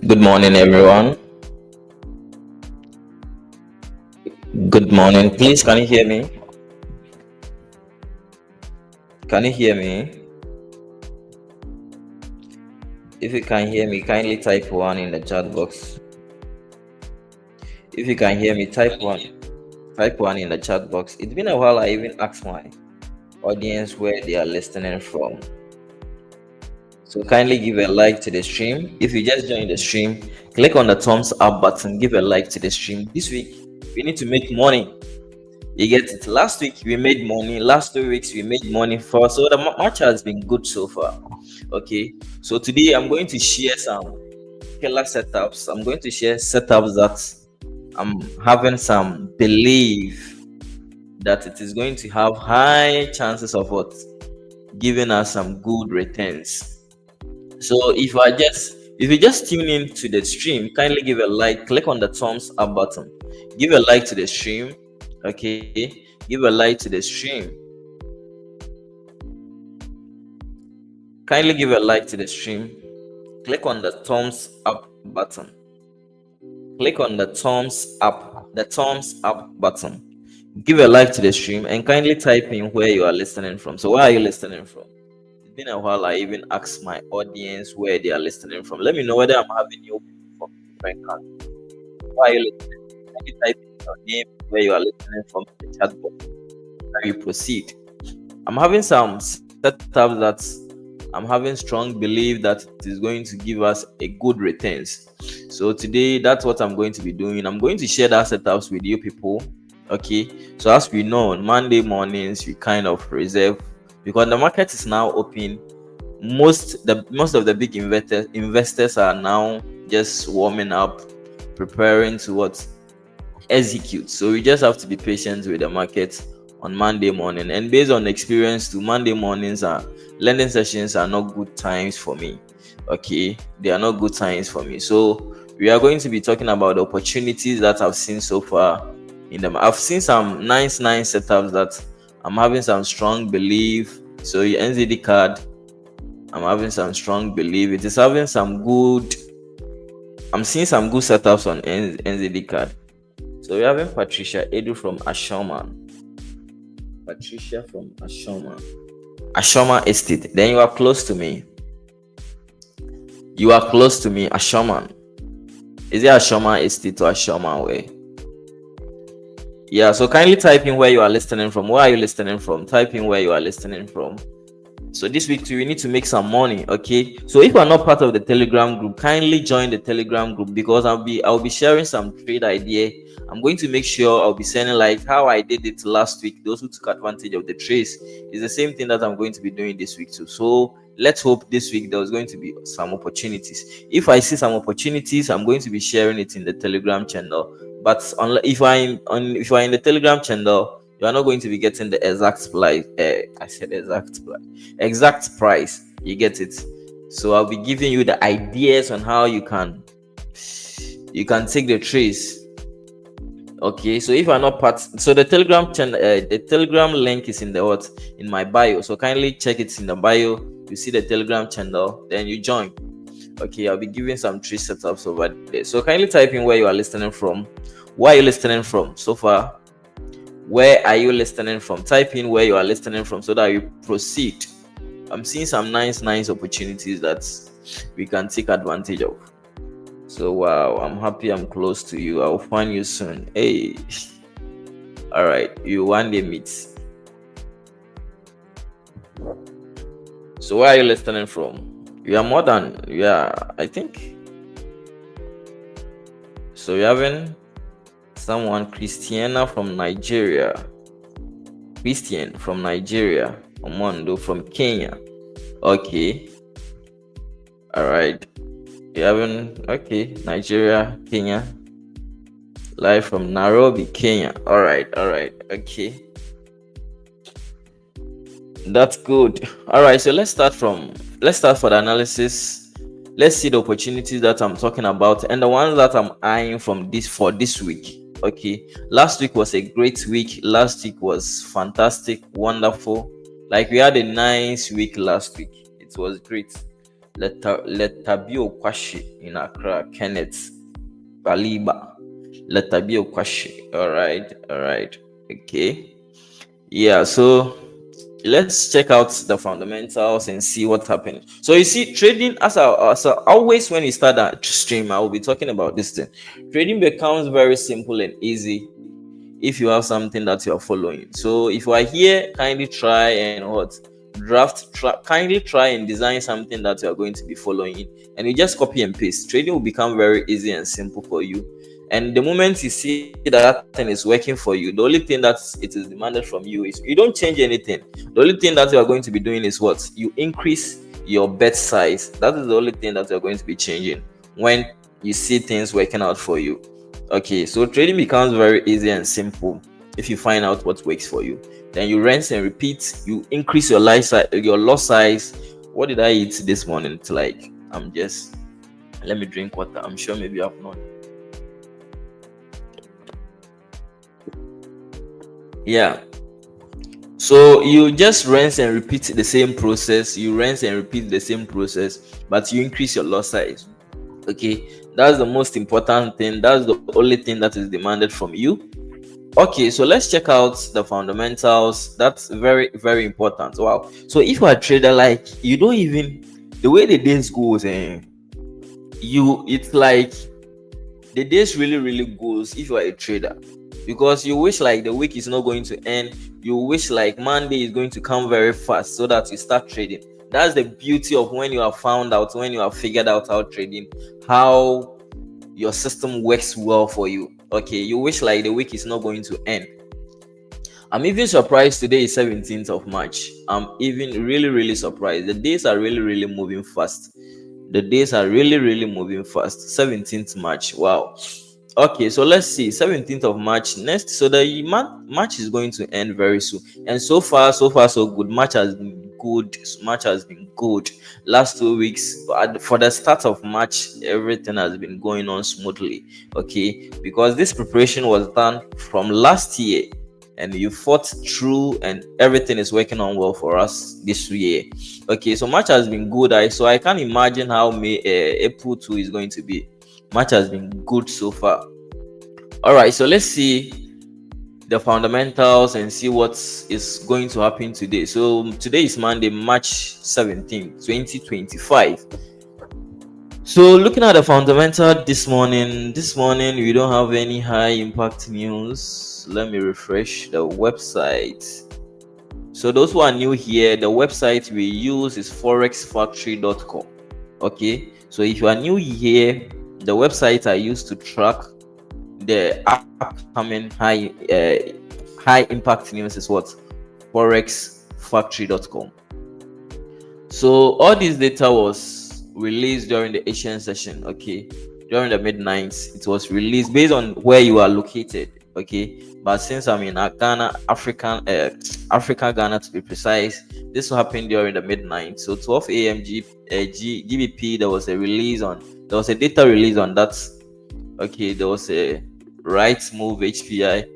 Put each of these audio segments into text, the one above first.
Good morning, everyone. Good morning. Please, can you hear me? Can you hear me? If you can hear me, kindly type one in the chat box. If you can hear me, type one. Type one in the chat box. It's been a while. I even asked my audience where they are listening from. So kindly give a like to the stream. If you just joined the stream, click on the thumbs up button. Give a like to the stream. This week, we need to make money. You get it. Last week we made money. Last 2 weeks we made money for. So the match has been good so far. Okay. So today I'm going to share some killer setups. I'm going to share setups that I'm having some belief that it is going to have high chances of what giving us some good returns. So if you just tune in to the stream, kindly give a like. Click on the thumbs up button. Give a like to the stream. Okay, give a like to the stream. Kindly give a like to the stream. Click on the thumbs up button. Click on the thumbs up button. Give a like to the stream and kindly type in where you are listening from. So where are you listening from? It's been a while. I even asked my audience where they are listening from. Let me know whether I'm having you different countries. Why are you listening? Can you type in your name where you are listening from in the chat box? Can you proceed? I'm having some setups that I'm having strong belief that it is going to give us a good returns. So today, that's what I'm going to be doing. I'm going to share that setups with you people. Okay. So as we know, on Monday mornings we kind of reserve because the market is now open. Most of the big investors are now just warming up, preparing to what execute. So we just have to be patient with the market on Monday morning. And based on experience, to Monday mornings are learning sessions are not good times for me. Okay, they are not good times for me. So we are going to be talking about the opportunities that I've seen so far in them. I've seen some nice setups that I'm having some strong belief. So your NZD card, I'm having some strong belief. It is having some good. I'm seeing some good setups on NZD card. So we're having Patricia Edu from Ashoman. Patricia from Ashoma Estate. Then you are close to me. Ashoman. Is it Ashoma Estate or Ashoma Way? Yeah, so kindly type in where you are listening from. Where are you listening from? Type in where you are listening from. So this week too, we need to make some money. Okay. So if you are not part of the Telegram group, kindly join the Telegram group because I'll be sharing some trade idea. I'm going to make sure I'll be sending like how I did it last week. Those who took advantage of the trades is the same thing that I'm going to be doing this week too. So let's hope this week there's going to be some opportunities. If I see some opportunities, I'm going to be sharing it in the Telegram channel. But if you are in the Telegram channel, you are not going to be getting the exact price. Exact price. You get it. So I'll be giving you the ideas on how you can take the trades. Okay, so if you are not part, so the Telegram channel, the Telegram link is in my bio. So kindly check it in the bio. You see the Telegram channel, then you join. Okay, I'll be giving some trade setups over there. So kindly type in where you are listening from. Where are you listening from so far? Where are you listening from? Type in where you are listening from so that you proceed. I'm seeing some nice opportunities that we can take advantage of. So wow, I'm happy I'm close to you. I'll find you soon. Hey. All right, you one day meet. So where are you listening from? You are more than, I think. So you're having someone, Christiana from Nigeria. Christian from Nigeria. Omondo from Kenya. Okay. All right. You having Nigeria, Kenya. Live from Nairobi, Kenya. All right. Okay. That's good. All right. So let's start for the analysis. Let's see the opportunities that I'm talking about and the ones that I'm eyeing for this week. Okay, last week was a great week. Last week was fantastic, wonderful. Like we had a nice week last week. It was great. Letabio Kwashi in Accra, Kenneth Baliba. Letabio Kwashi. All right. Okay. Yeah. So let's check out the fundamentals and see what's happening. So you see, trading as always when you start that stream, I will be talking about this thing. Trading becomes very simple and easy if you have something that you are following. So if you are here, kindly try and kindly try and design something that you are going to be following, and you just copy and paste. Trading will become very easy and simple for you. And the moment you see that thing is working for you, the only thing that it is demanded from you is you don't change anything. The only thing that you are going to be doing is what? You increase your bet size. That is the only thing that you are going to be changing when you see things working out for you. Okay, so trading becomes very easy and simple if you find out what works for you. Then you rinse and repeat. You increase your loss size. What did I eat this morning? It's like let me drink water. I'm sure maybe you have not. Yeah, so you just rinse and repeat the same process. But you increase your lot size. Okay, that's the most important thing. That's the only thing that is demanded from you. Okay, so let's check out the fundamentals. That's very, very important. Wow. So if you are a trader, like you don't even, the way the days goes, it's like the days really really goes if you are a trader, because you wish like the week is not going to end. You wish like Monday is going to come very fast so that you start trading. That's the beauty of when you have found out, when you have figured out how trading, how your system works well for you. Okay, you wish like the week is not going to end. I'm even surprised today is 17th of March. I'm even really really surprised. The days are really really moving fast. The days are really really moving fast. 17th March. Wow. Okay, so let's see. 17th of March next. So the March is going to end very soon. And so far, so good. March has been good. March has been good. Last 2 weeks, for the start of March, everything has been going on smoothly. Okay, because this preparation was done from last year, and you fought through, and everything is working on well for us this year. Okay, so March has been good. I can't imagine how April 2 is going to be. March has been good so far. All right, so let's see the fundamentals and see what is going to happen today. So today is Monday, March 17th, 2025. So looking at the fundamental this morning we don't have any high impact news. Let me refresh the website. So those who are new here, the website we use is forexfactory.com. Okay, so if you are new here, the website I use to track the upcoming high impact news is what? forexfactory.com. So all this data was released during the Asian session. Okay, during the midnight it was released based on where you are located. Okay, but since I'm in Ghana, Africa, Ghana to be precise, this will happen during the midnight. So 12 a.m. GBP, there was a data release on that. Okay, there was a right move HPI.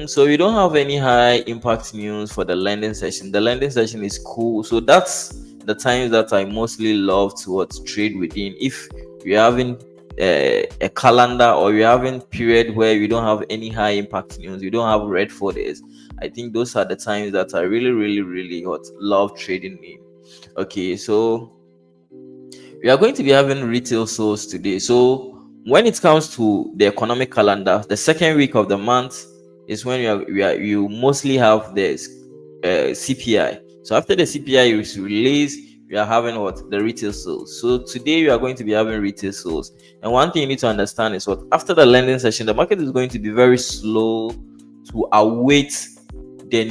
So we don't have any high impact news for the lending session. The lending session is cool. So that's the times that I mostly love to trade within. If you're having a calendar, or you're having period where you don't have any high impact news, you don't have red 4 days, I think those are the times that I really really really love trading in. Okay, so we are going to be having retail sales today. So when it comes to the economic calendar, the second week of the month is when you mostly have this CPI. So after the CPI is released, we are having the retail sales. So today we are going to be having retail sales. And one thing you need to understand is after the lending session, the market is going to be very slow to await the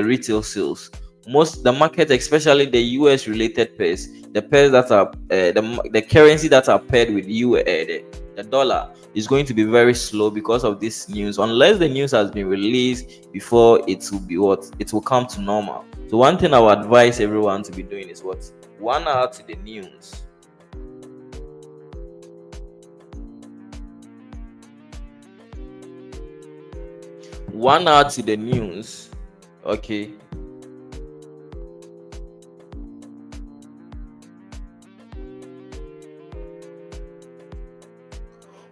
retail sales. The market, especially the US related pairs, the pairs that are the currency that are paired with the dollar, is going to be very slow because of this news, unless the news has been released before it will come to normal. So one thing I would advise everyone to be doing is 1 hour to the news. One hour to the news. Okay.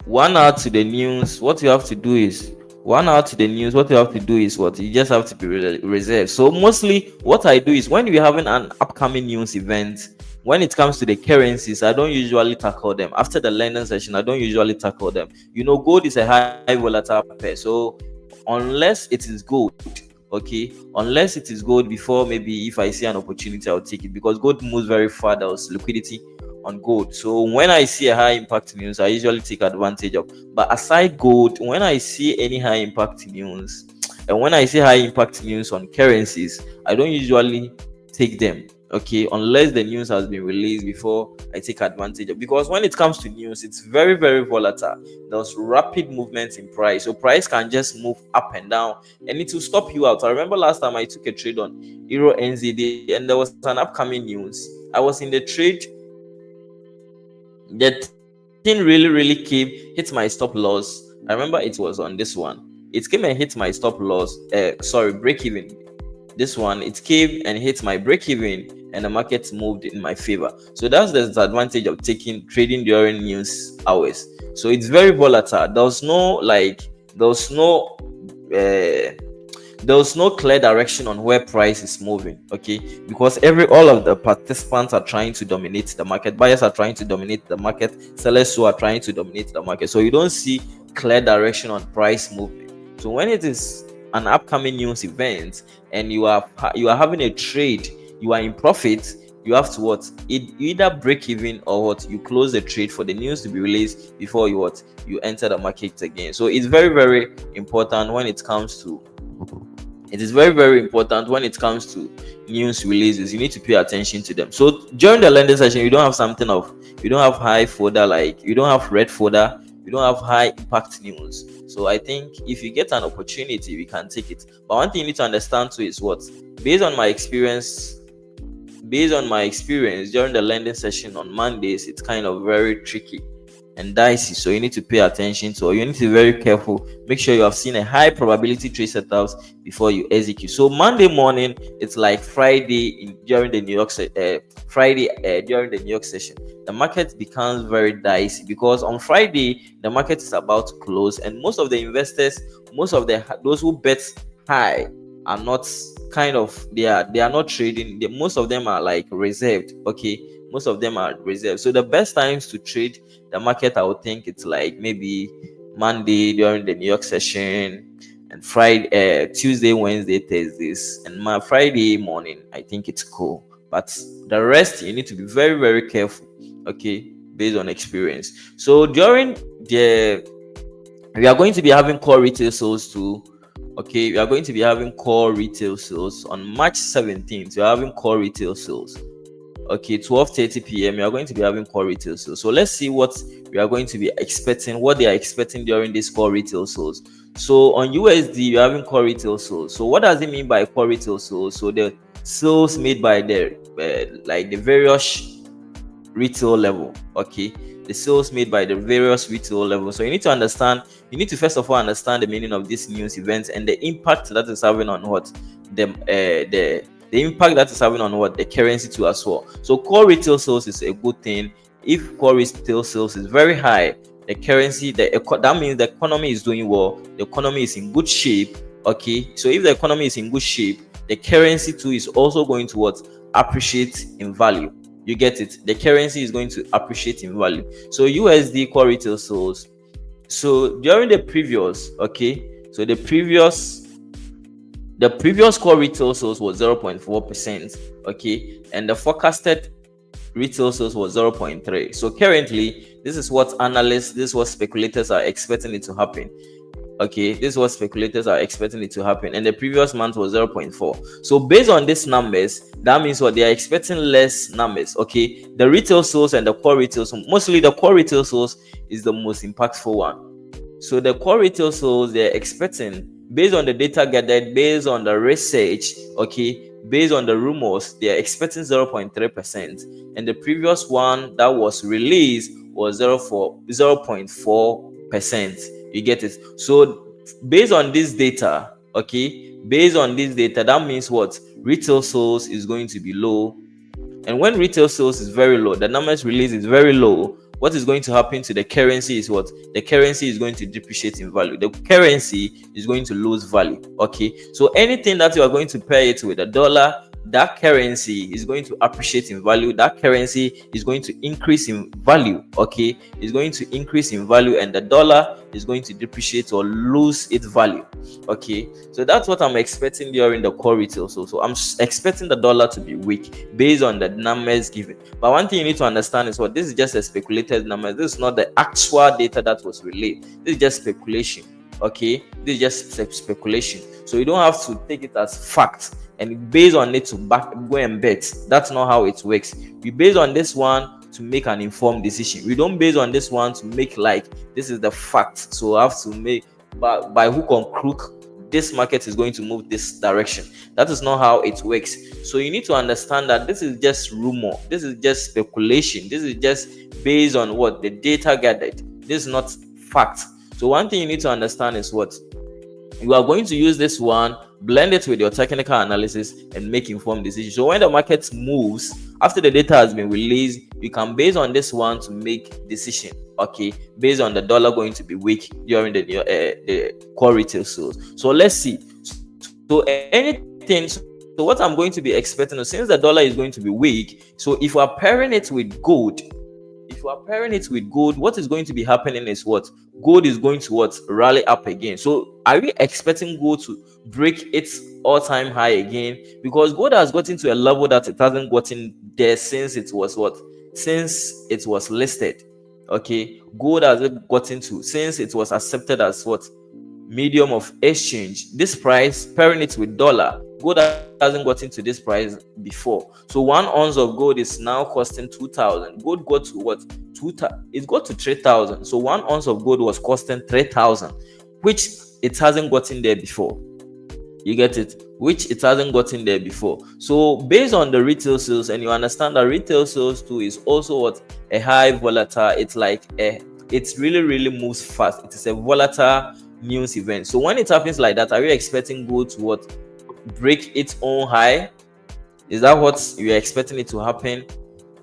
One hour to the news. What you have to do is you just have to be reserved. So mostly what I do is, when we're having an upcoming news event, when it comes to the currencies, I don't usually tackle them. After the lending session, I don't usually tackle them. Gold is a high volatile pair. So unless it is gold, before, maybe if I see an opportunity, I'll take it, because gold moves very fast. There was liquidity on gold. So when I see a high impact news, I usually take advantage of. But aside gold, when I see any high impact news, and when I see high impact news on currencies, I don't usually take them. Okay, unless the news has been released before I take advantage of. Because when it comes to news, it's very very volatile. There's rapid movements in price, so price can just move up and down, and it will stop you out. I remember last time I took a trade on Euro NZD, and there was an upcoming news. I was in the trade. That thing really really came, hit my stop loss. I remember it was on this one. It came and hit my stop loss, break even. This one, it came and hit my break even, and the market moved in my favor. So that's the advantage of trading during news hours. So it's very volatile. There's no There's no clear direction on where price is moving, okay, because all of the participants are trying to dominate the market. Buyers are trying to dominate the market, sellers who are trying to dominate the market. So you don't see clear direction on price movement. So when it is an upcoming news event and you are having a trade, you are in profit, you have to either break even or you close the trade for the news to be released before you enter the market again. So it's very, very important when it comes to news releases. You need to pay attention to them. So during the lending session, you don't have high folder, like you don't have red folder, you don't have high impact news. So I think if you get an opportunity, we can take it. But one thing you need to understand too is based on my experience during the lending session on Mondays, it's kind of very tricky and dicey. So you need to pay attention to, or you need to be very careful. Make sure you have seen a high probability trade setups before you execute. So Monday morning, it's like Friday during the New York session. The market becomes very dicey because on Friday the market is about to close, and most of the investors, those who bet high are not they are not trading. Most of them are like reserved. Okay, most of them are reserved. So the best times to trade the market, I would think it's like maybe Monday during the New York session, and Friday, Tuesday, Wednesday, Thursdays, and my Friday morning. I think it's cool. But the rest, you need to be very, very careful. Okay, based on experience. So during we are going to be having core retail sales too. Okay, we are going to be having core retail sales on March 17th. We are having core retail sales. Okay, 12:30 p.m. we are going to be having core retail sales. So let's see what we are going to be expecting, what they are expecting during this core retail sales. So on USD, we are having core retail sales. So what does it mean by core retail sales? So the sales made by the various retail level. Okay, the sales made by the various retail levels. So you need to first of all understand the meaning of this news event and the impact that is having on the impact that is having on the currency too as well. So core retail sales is a good thing. If core retail sales is very high, the currency, that means the economy is doing well. The economy is in good shape. Okay, so if the economy is in good shape, the currency too is also going to appreciate in value. You get it? The currency is going to appreciate in value. So USD core retail sales. So during the previous, the previous core retail sales was 0.4%, okay, and the forecasted retail sales was 0.3. So currently, this is what speculators are expecting it to happen. Okay, this is what speculators are expecting it to happen, and the previous month was 0.4. So based on these numbers, that means they are expecting less numbers. Okay, the retail sales and the core retail sales, mostly the core retail sales is the most impactful one. So the core retail sales, they're expecting, based on the data gathered, based on the research, okay, based on the rumors, they are expecting 0.3%, and the previous one that was released was 0.4%. You get it? So based on this data, that means retail sales is going to be low. And when retail sales is very low, the numbers released is very low, what is going to happen to the currency is the currency is going to depreciate in value. The currency is going to lose value. Okay, so anything that you are going to pair it with a dollar, that currency is going to appreciate in value. That currency is going to increase in value. Okay, it's going to increase in value, and the dollar is going to depreciate or lose its value. Okay, so that's what I'm expecting during the core retail. So I'm expecting the dollar to be weak based on the numbers given. But one thing you need to understand is this is just a speculated number. This is not the actual data that was released. This is just speculation. Okay, this is just speculation. So you don't have to take it as fact and based on it to go and bet. That's not how it works. We base on this one to make an informed decision. We don't base on this one to make this is the fact. So I have to make by hook or crook, this market is going to move this direction. That is not how it works. So you need to understand that this is just rumor. This is just speculation. This is just based on the data gathered. This is not fact. So one thing you need to understand is you are going to use this one, blend it with your technical analysis, and make informed decisions. So when the market moves after the data has been released, you can base on this one to make decision. Okay, based on the dollar going to be weak during the core retail sales. So let's see. So anything, so what I'm going to be expecting, since the dollar is going to be weak, so if we are pairing it with gold, what is going to be happening is what? Gold is going to what? Rally up again. So are we expecting gold to break its all-time high again? Because gold has gotten to a level that it hasn't gotten there since it was what? Since it was listed. Okay, gold has gotten to, since it was accepted as what? Medium of exchange. This price, pairing it with dollar, gold hasn't gotten to this price before. So 1 ounce of gold is now costing 2,000. Gold got to what? It got to 3,000. So 1 ounce of gold was costing 3,000, which it hasn't gotten there before. You get it? Which it hasn't gotten there before. So based on the retail sales, and you understand that retail sales too is also what? A high volatile. It's like it's really moves fast. It is a volatile news event. So when it happens like that, are you expecting gold to what? Break its own high? Is that what you're expecting it to happen?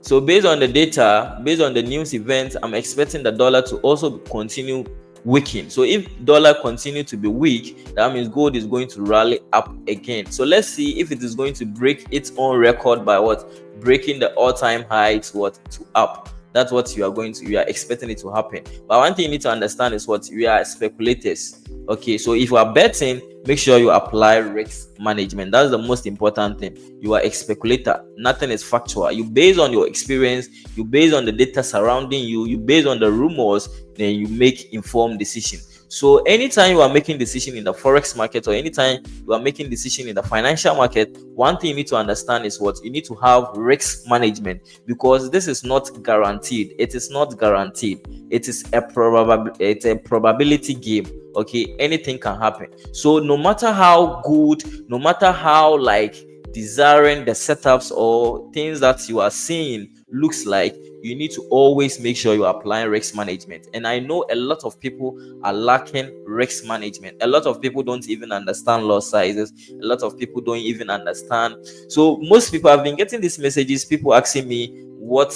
So based on the data, based on the news event, I'm expecting the dollar to also continue weakening. So if dollar continue to be weak, that means gold is going to rally up again. So let's see if it is going to break its own record by what? Breaking the all-time high to what? To up. That's what you are expecting it to happen. But one thing you need to understand is what? We are speculators. Okay, so if you are betting, make sure you apply risk management. That's the most important thing. You are a speculator. Nothing is factual. You base on your experience, you base on the data surrounding you, you base on the rumors, then you make informed decision. So anytime you are making decision in the forex market, or anytime you are making decision in the financial market, one thing you need to understand is what? You need to have risk management, because this is not guaranteed. It is not guaranteed. It is a probability game. Okay, anything can happen. So no matter how good, no matter how like desiring the setups or things that you are seeing looks like, you need to always make sure you are applying risk management. And I know a lot of people are lacking risk management. A lot of people don't even understand lot sizes. A lot of people don't even understand. So most people have been getting these messages, people asking me what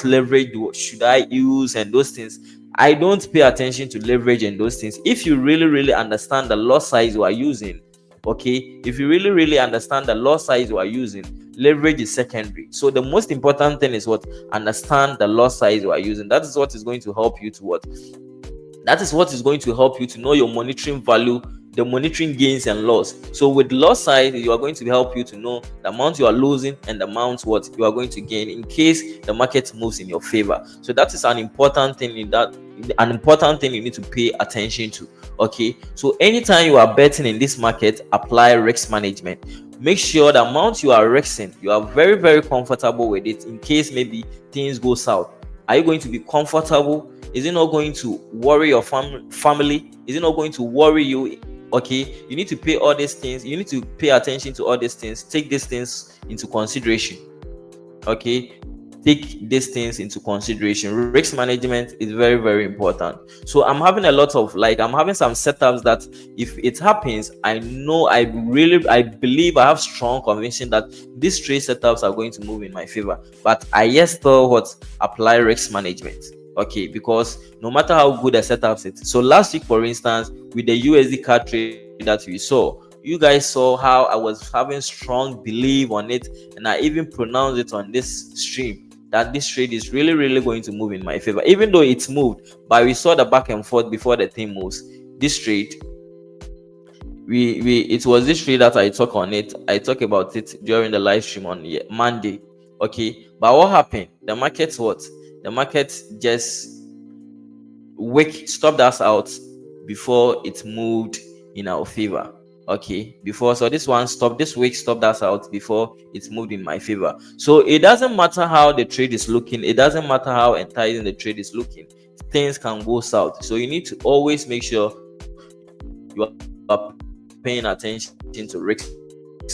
leverage should I use and those things. I don't pay attention to leverage and those things. If you really understand the lot size you are using, okay, if you really understand the lot size you are using, leverage is secondary. So the most important thing is what? Understand the lot size you are using. That is what is going to help you to what? That is what is going to help you to know your monitoring value, the monitoring gains and loss. So with lot size, you are going to help you to know the amount you are losing and the amount what you are going to gain in case the market moves in your favor. So that is an important thing you need to pay attention to. Okay, so anytime you are betting in this market, apply risk management. Make sure the amount you are risking, you are very comfortable with it in case maybe things go south. Are you going to be comfortable? Is it not going to worry your family? Is it not going to worry you? Okay, you need to pay all these things. You need to pay attention to all these things. Take these things into consideration. Okay, take these things into consideration. Risk management is very important. So I'm having a lot of I'm having some setups that if it happens, I know I believe, I have strong conviction that these trade setups are going to move in my favor. But I still apply risk management. Okay, because no matter how good a setup is. So last week, for instance, with the USD card trade that we saw, you guys saw how I was having strong belief on it, and I even pronounced it on this stream that this trade is really going to move in my favor, even though it's moved. But we saw the back and forth before the thing moves. This trade, it was this trade that I talked on it. I talked about it during the live stream on Monday. Okay, but what happened? The market just stopped us out before it moved in our favor. Okay, so this one stopped us out before it moved in my favor. So it doesn't matter how the trade is looking, it doesn't matter how enticing the trade is looking, things can go south. So you need to always make sure you are paying attention to risk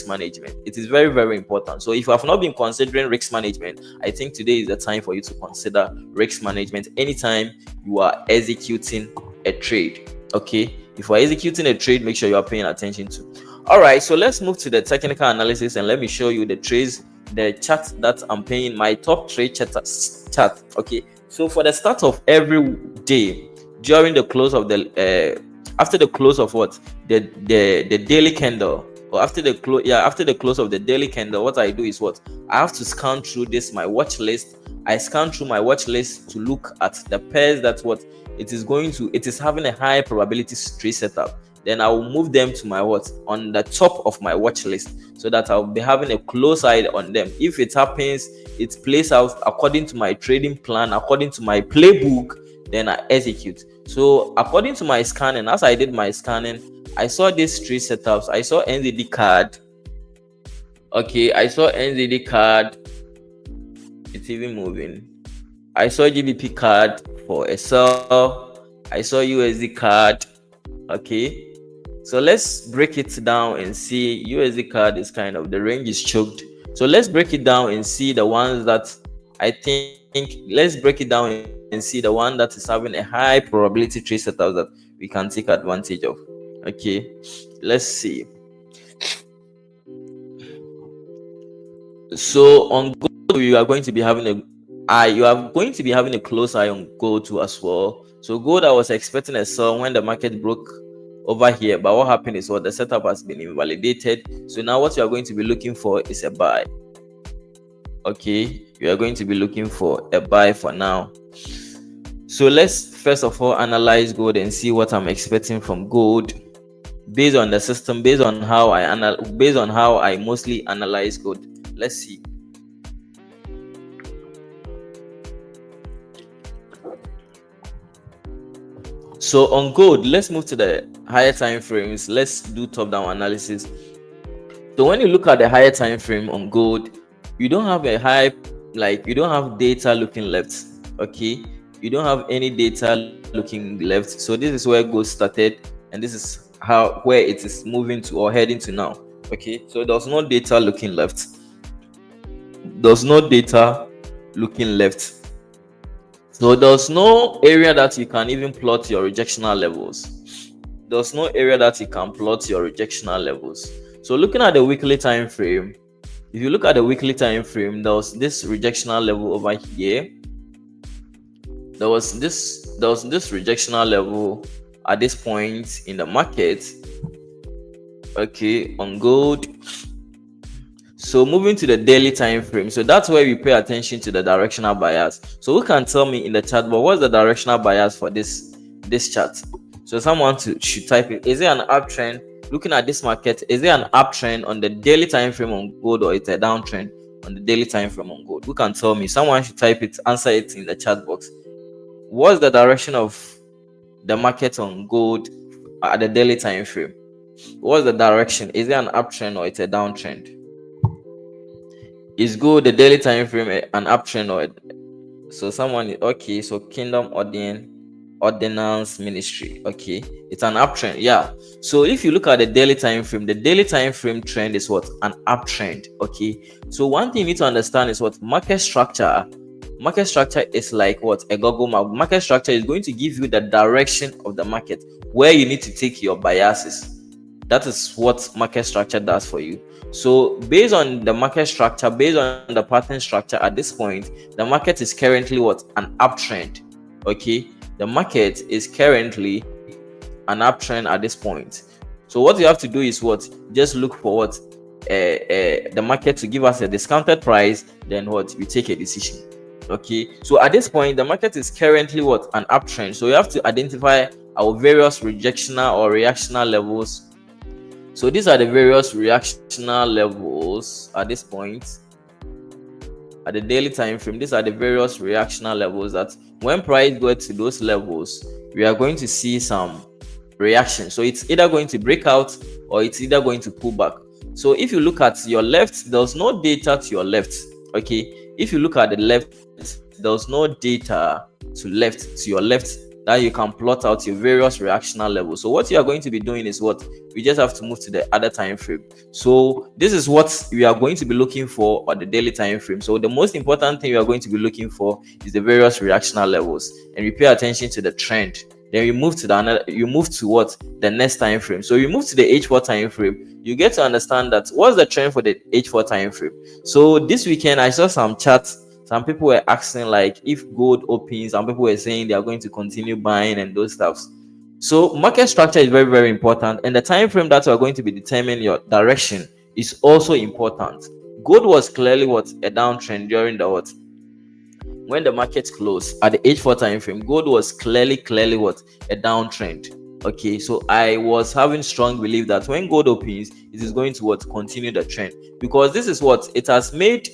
management. It is very important. So if you have not been considering risk management, I think today is the time for you to consider risk management anytime you are executing a trade. Okay, if you are executing a trade, make sure you are paying attention to. All right, so let's move to the technical analysis, and let me show you the trades, the chart that I'm paying, my top trade chart. Okay, so for the start of every day, during the close of the after the close of the daily candle, or after the close, yeah, after the close of the daily candle, what I do is what I have to scan through this my watch list. I scan through my watch list to look at the pairs that what it is having a high probability trade setup. Then I will move them to my what on the top of my watch list, so that I'll be having a close eye on them. If it happens, it plays out according to my trading plan, according to my playbook, then I execute. So according to my scanning, as I did my scanning, I saw these three setups. I saw NZD card. Okay, I saw NZD card. It's even moving. I saw GBP card for a sell. I saw USD card. Okay, so let's break it down and see. USD card is kind of, the range is choked. So let's break it down and see the ones that I think. Let's break it down and see the one that is having a high probability trade setup that we can take advantage of. Okay, let's see. So on gold, you are going to be having a close eye on gold too as well. So gold, I was expecting a sell when the market broke over here, but what happened is what the setup has been invalidated. So now what you are going to be looking for is a buy. Okay, you are going to be looking for a buy for now. So let's first of all analyze gold and see what I'm expecting from gold based on the system, based on how I mostly analyze gold. Let's see. So on gold, let's move to the higher time frames. Let's do top-down analysis. So when you look at the higher time frame on gold, you don't have you don't have data looking left. Okay, you don't have any data looking left. So this is where gold started, and this is where it is moving to or heading to now. Okay, so there's no data looking left. There's no data looking left. So there's no area that you can even plot your rejectional levels. There's no area that you can plot your rejectional levels. So looking at the weekly time frame, if you look at the weekly time frame, there was this rejectional level over here. There was this rejectional level at this point in the market. Okay, on gold. So moving to the daily time frame, so that's where we pay attention to the directional bias. So who can tell me in the chat, but what's the directional bias for this chart? So someone should type it. Is it an uptrend? Looking at this market, is it an uptrend on the daily time frame on gold, or it's a downtrend on the daily time frame on gold? Who can tell me? Someone should type it, answer it in the chat box. What's the direction of the market on gold at the daily time frame? What's the direction? Is it an uptrend or it's a downtrend? Is gold the daily time frame an uptrend or so someone okay? So Kingdom Ordinance Ministry, okay, it's an uptrend. Yeah, so if you look at the daily time frame trend is what? An uptrend. Okay, so one thing you need to understand is what market structure is like. What a Google map. Market structure is going to give you the direction of the market, where you need to take your biases. That is what market structure does for you. So based on the market structure, based on the pattern structure at this point, the market is currently what? An uptrend. Okay, the market is currently an uptrend at this point. So what you have to do is what? Just look for what? The market to give us a discounted price, then what? You take a decision. Okay, so at this point, the market is currently what? An uptrend. So you have to identify our various rejectional or reactional levels. So these are the various reactional levels at this point. At the daily time frame, these are the various reactional levels that when price goes to those levels, we are going to see some reaction. So it's either going to break out or it's either going to pull back. So if you look at your left, there's no data to your left. Okay, if you look at the left, there's no data to your left that you can plot out your various reactional levels. So what you are going to be doing is what? We just have to move to the other time frame. So this is what we are going to be looking for on the daily time frame. So the most important thing we are going to be looking for is the various reactional levels, and we pay attention to the trend. Then you move to the next time frame. So you move to the H4 time frame. You get to understand that what's the trend for the H4 time frame. So this weekend I saw some charts. Some people were asking like if gold opens. Some people were saying they are going to continue buying and those stuffs. So market structure is very, very important, and the time frame that you are going to be determining your direction is also important. Gold was clearly what a downtrend during the what when the market closed at the H4 time frame. Gold was clearly what a downtrend. Okay, so I was having strong belief that when gold opens, it is going to what continue the trend, because this is what it has made.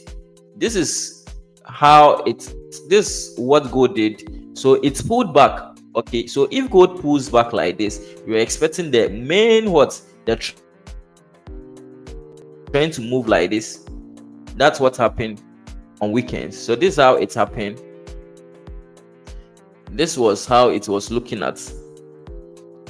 This is how it this what gold did. So it's pulled back. Okay, so if gold pulls back like this, we're expecting the main what the trend to move like this. That's what happened on weekends. So this is how it happened. This was how it was looking at.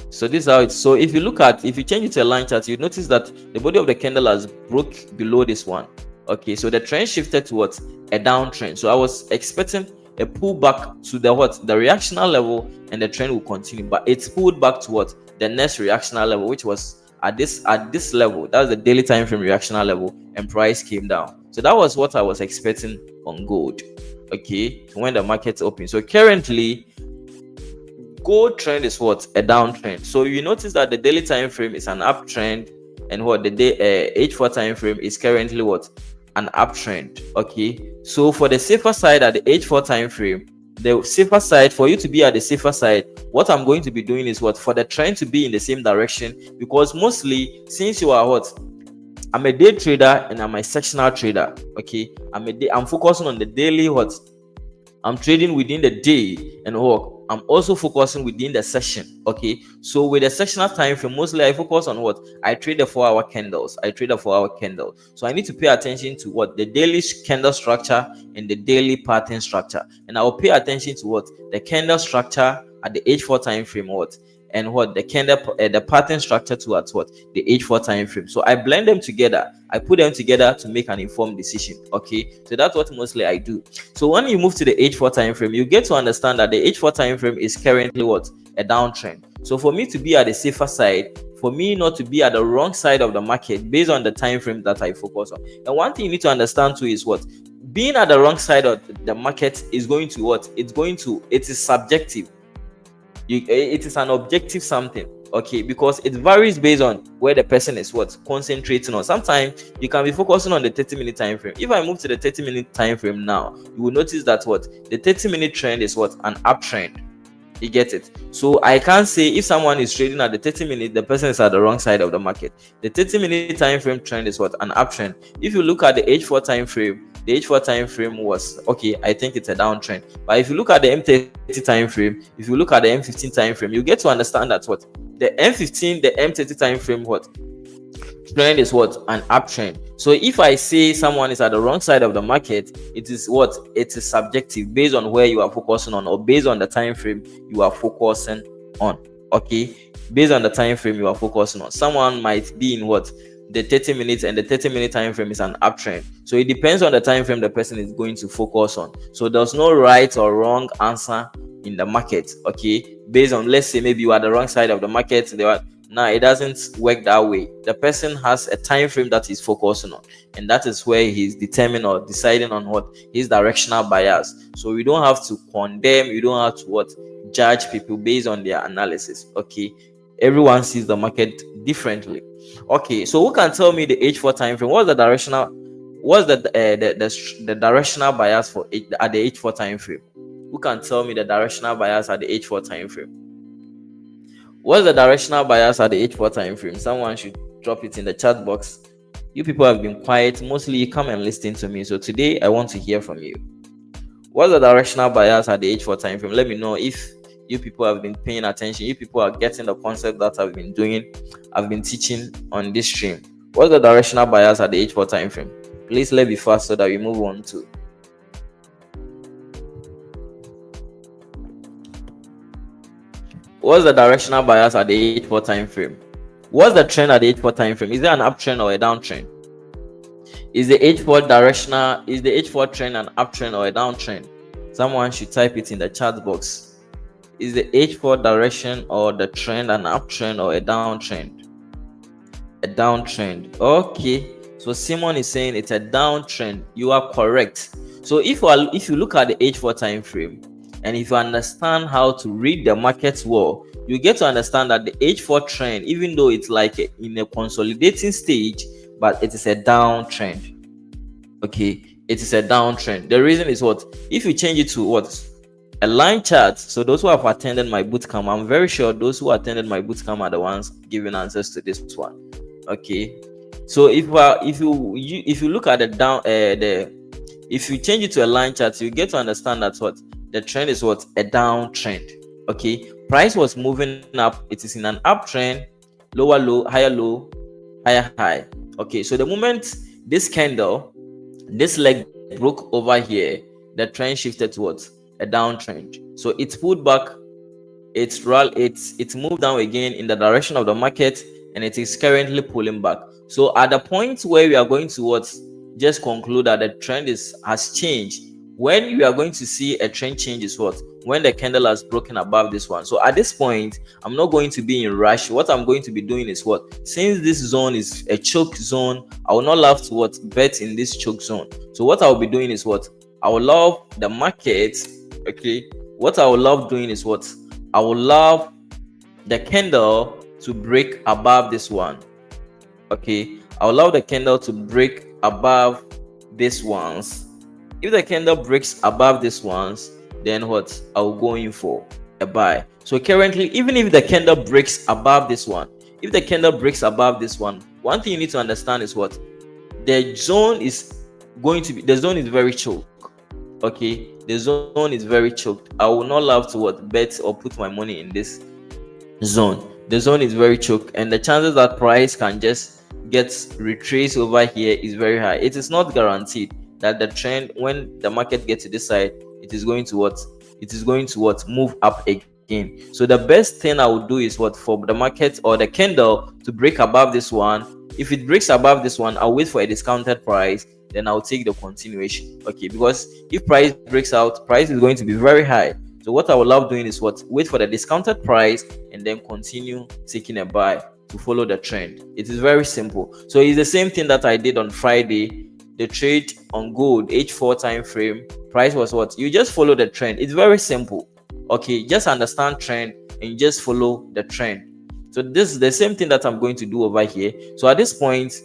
So this is how it's. So if you change it to a line chart, you notice that the body of the candle has broke below this one. Okay, so the trend shifted towards a downtrend. So I was expecting a pullback to the reactional level, and the trend will continue, but it's pulled back to the next reactional level, which was at this level. That's the daily time frame reactional level, and price came down. So that was what I was expecting on gold. Okay, when the market opened. So currently gold trend is what a downtrend. So you notice that the daily time frame is an uptrend, and the day H4 time frame is currently what an uptrend. Okay, so for the safer side at the H4 time frame, the safer side, for you to be at the safer side, what I'm going to be doing is for the trend to be in the same direction, because mostly since you are I'm a day trader and I'm a sectional trader. Okay, I'm focusing on the daily I'm trading within the day, and I'm also focusing within the session. Okay, so with the sectional time frame, mostly I focus on I trade the 4-hour candles. So I need to pay attention to the daily candle structure and the daily pattern structure, and I will pay attention to the candle structure at the H4 time frame, and the candle the pattern structure towards the H4 time frame. So I blend them together, I put them together to make an informed decision. Okay, so that's what mostly I do. So when you move to the H4 time frame, you get to understand that the H4 time frame is currently a downtrend. So for me to be at the safer side, for me not to be at the wrong side of the market based on the time frame that I focus on. And one thing you need to understand too is being at the wrong side of the market is going to it is subjective. It is an objective something. Okay, because it varies based on where the person is concentrating on. Sometimes you can be focusing on the 30-minute time frame. If I move to the 30-minute time frame now, you will notice that the 30-minute trend is an uptrend. You get it? So I can't say if someone is trading at the 30-minute, the person is at the wrong side of the market. The 30-minute time frame trend is an uptrend. If you look at the H4 time frame, the H4 time frame was okay, I think it's a downtrend. But if you look at the M30 time frame, if you look at the M15 time frame, you get to understand that the M15, the M30 time frame trend is an uptrend. So if I say someone is at the wrong side of the market, it is it is subjective based on where you are focusing on, or based on the time frame you are focusing on. Okay, based on the time frame you are focusing on. Someone might be in the 30 minutes, and the 30-minute time frame is an uptrend. So it depends on the time frame the person is going to focus on. So there's no right or wrong answer in the market. Okay, based on, let's say maybe you are the wrong side of the market, now it doesn't work that way. The person has a time frame that he's focusing on, and that is where he's determined or deciding on his directional bias. So we don't have to condemn, you don't have to judge people based on their analysis. Okay, everyone sees the market differently. Okay, so who can tell me the H4 time frame? What's the directional directional bias for at the H4 time frame? Who can tell me the directional bias at the H4 time frame? What's the directional bias at the H4 time frame? Someone should drop it in the chat box. You people have been quiet. Mostly you come and listen to me. So today I want to hear from you. What's the directional bias at the H4 time frame? Let me know if you people have been paying attention. You people are getting the concept that I've been teaching on this stream. What's the directional bias at the H4 time frame? Please let me fast so that we move on to. What's the directional bias at the H4 time frame? What's the trend at the H4 time frame? Is it an uptrend or a downtrend? Is the H4 trend an uptrend or a downtrend? Someone should type it in the chat box. Is the H4 direction or the trend an uptrend or a downtrend? A downtrend. Okay. So Simon is saying it's a downtrend. You are correct. So if you look at the H4 time frame, and if you understand how to read the markets well, you get to understand that the H4 trend, even though it's like in a consolidating stage, but it is a downtrend. Okay, it is a downtrend. The reason is what? If you change it to what? A line chart. So those who have attended my bootcamp, I'm very sure those who attended my bootcamp are the ones giving answers to this one. Okay, so if you look at the down if you change it to a line chart, you get to understand that what the trend is, what? A downtrend. Okay, price was moving up. It is in an uptrend, lower low, higher high. Okay, so the moment this candle, this leg broke over here, the trend shifted to what? A downtrend. So it pulled back, it's moved down again in the direction of the market, and it is currently pulling back. So at the point where we are going to what? Just conclude that the trend has changed. When you are going to see a trend change is what? When the candle has broken above this one. So at this point, I'm not going to be in rush. What I'm going to be doing is what? Since this zone is a choke zone, I will not love to what? Bet in this choke zone. So what I will be doing is what? I will love the market. Okay, what I will love doing is what? I will love the candle to break above this one. Okay, I will allow the candle to break above this ones. If the candle breaks above this ones, then what? I will go in for a buy. So currently, even if the candle breaks above this one, if the candle breaks above this one thing you need to understand is what? The zone is going to be, the zone is very choked. Okay, the zone is very choked. I will not love to what? Bet or put my money in this zone. The zone is very choked, and the chances that price can just get retraced over here is very high. It is not guaranteed that the trend, when the market gets to this side, it is going to what? It is going to what? Move up again. So the best thing I would do is what? For the market or the candle to break above this one. If it breaks above this one, I'll wait for a discounted price, then I'll take the continuation. Okay, because if price breaks out, price is going to be very high. So what I would love doing is what? Wait for the discounted price and then continue taking a buy to follow the trend. It is very simple. So it's the same thing that I did on Friday. The trade on gold H4 time frame, price was what? You just follow the trend. It's very simple. Okay, just understand trend and just follow the trend. So this is the same thing that I'm going to do over here. So at this point,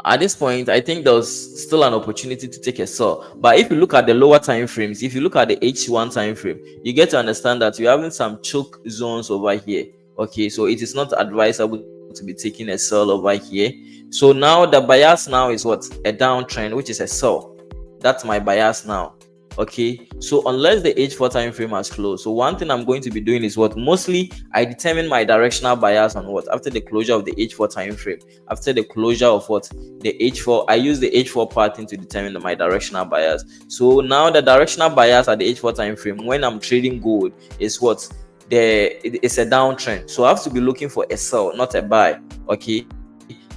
I think there's still an opportunity to take a sell. But if you look at the lower time frames, if you look at the H1 time frame, you get to understand that you're having some choke zones over here. Okay, so it is not advisable to be taking a sell over here. So now the bias now is what? A downtrend, which is a sell. That's my bias now. Okay, so unless the H4 time frame has closed, so one thing I'm going to be doing is what? Mostly I determine my directional bias on what? After the closure of the H4 time frame, after the closure of what? The H4, I use the H4 pattern to determine my directional bias. So now the directional bias at the H4 time frame when I'm trading gold is what? It's a downtrend. So I have to be looking for a sell, not a buy. Okay,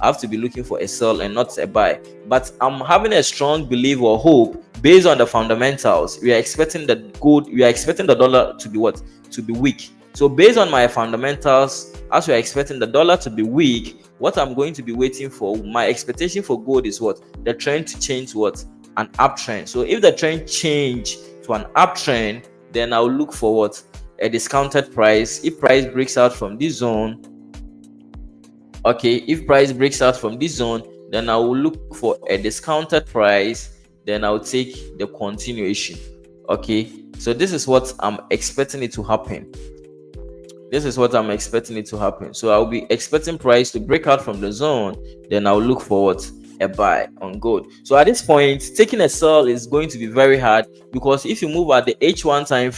I have to be looking for a sell and not a buy. But I'm having a strong belief or hope based on the fundamentals. We are expecting the dollar to be what? To be weak. So based on my fundamentals, as we are expecting the dollar to be weak, what I'm going to be waiting for, my expectation for gold is what? The trend to change what? An uptrend. So if the trend change to an uptrend, then I'll look for what? A discounted price. If price breaks out from this zone, okay, if price breaks out from this zone, then I will look for a discounted price, then I'll take the continuation. Okay, so this is what I'm expecting it to happen. So I'll be expecting price to break out from the zone, then I'll look for what? A buy on gold. So at this point, taking a sell is going to be very hard, because if you move at the H1 time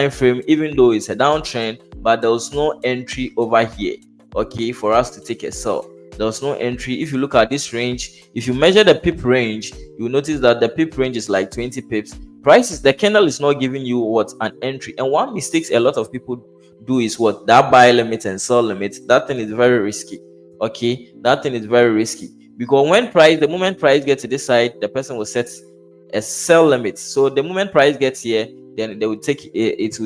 frame, even though it's a downtrend, but there was no entry over here, okay, for us to take a sell. There was no entry. If you look at this range, if you measure the pip range, you will notice that the pip range is like 20 pips. Prices, the candle is not giving you what? An entry. And one mistake a lot of people do is what? That buy limit and sell limit. That thing is very risky. Okay, that thing is very risky, because the moment price gets to this side, the person will set a sell limit. So the moment price gets here, then it will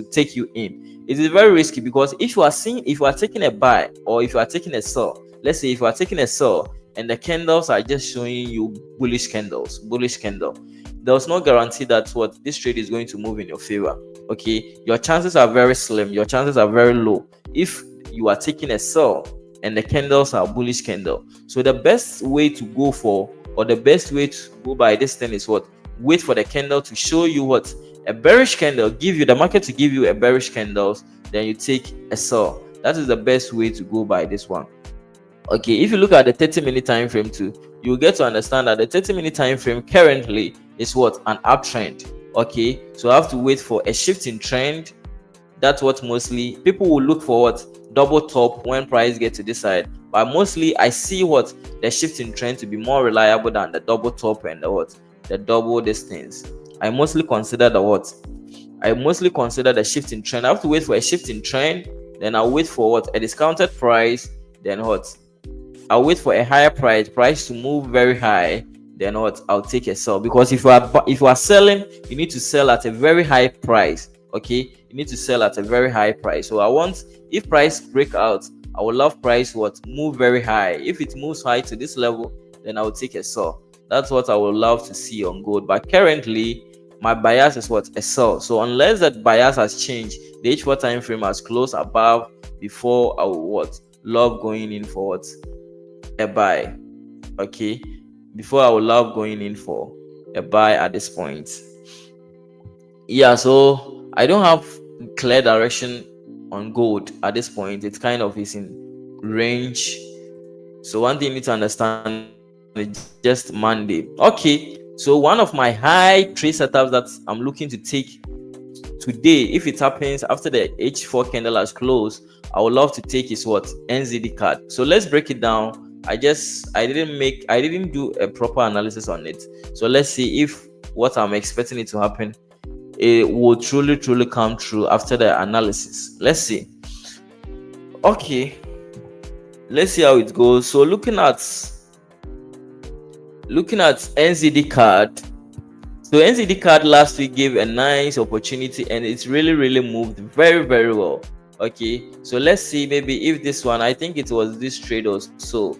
take you in. It is very risky, because if you are taking a buy or if you are taking a sell, let's say if you are taking a sell and the candles are just showing you bullish candle, there's no guarantee that what this trade is going to move in your favor. okay, your chances are very slim, your chances are very low if you are taking a sell and the candles are bullish candle. So the best way to go for, or the best way to go by this thing is what? Wait for the candle to show you what? A bearish candle, give you the market to give you a bearish candles, then you take a sell. That is the best way to go by this one. Okay, if you look at the 30-minute time frame too, you get to understand that the 30-minute time frame currently is what? An uptrend. Okay, so I have to wait for a shift in trend. That's what mostly people will look for, what? Double top when price gets to this side. But mostly I see what? The shift in trend to be more reliable than the double top and the what? The double distance. I mostly consider the what? I mostly consider the shift in trend. I have to wait for a shift in trend, then I'll wait for what? A discounted price, then what? I'll wait for a higher price to move very high, then what? I'll take a sell. Because if you are selling, you need to sell at a very high price. Okay, you need to sell at a very high price. So I want, if price break out, I would love price what? Move very high. If it moves high to this level, then I will take a sell. That's what I would love to see on gold. But currently my bias is what? A sell. So unless that bias has changed, the H4 time frame has closed above, before I will what? Love going in for what? A buy. Okay, before I would love going in for a buy at this point. Yeah, so I don't have clear direction on gold at this point. It kind of is in range. So one thing you need to understand is just Monday. Okay, so one of my high trade setups that I'm looking to take today, if it happens after the H4 candle has closed, I would love to take is what? NZD card. So let's break it down. I didn't do a proper analysis on it. So let's see if what I'm expecting it to happen, it will truly come true after the analysis. Let's see. Okay, let's see how it goes. So looking at NZD card. So NZD card last week gave a nice opportunity and it's really moved very well. Okay, so let's see, maybe if this one, I think it was this trade or so,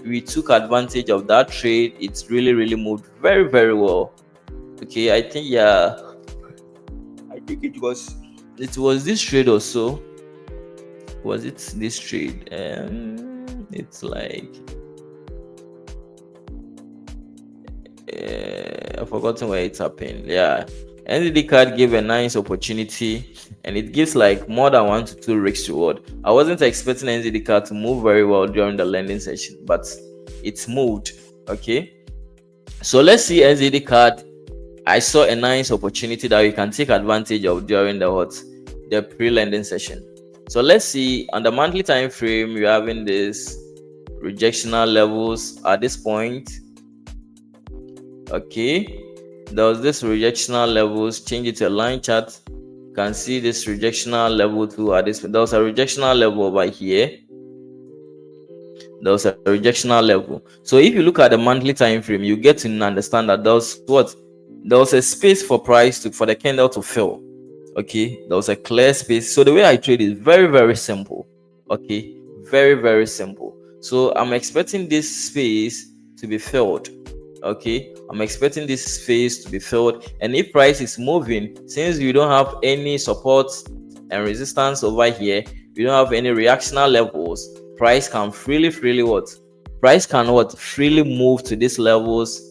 we took advantage of that trade. It's really moved very well. Okay, I think, yeah, I think it was this trade or so. Was it this trade? It's like I've forgotten where it's happened. Yeah, NZD card gave a nice opportunity and it gives like more than 1 to 2 risk reward. I wasn't expecting NZD card to move very well during the lending session, but it's moved. Okay, so let's see NZD card. I saw a nice opportunity that we can take advantage of during the pre-lending session. So let's see, on the monthly time frame, we're having this rejectional levels at this point. Okay, there was this rejectional levels. Change it to a line chart. You can see this rejectional level too at this. There was a rejectional level over here. There was a rejectional level. So if you look at the monthly time frame, you get to understand that there was a space for price for the candle to fill. Okay, there was a clear space. So the way I trade is very simple. Okay, very simple. So I'm expecting this space to be filled. Okay, I'm expecting this space to be filled, and if price is moving, since you don't have any support and resistance over here, you don't have any reactional levels, price can freely move to these levels.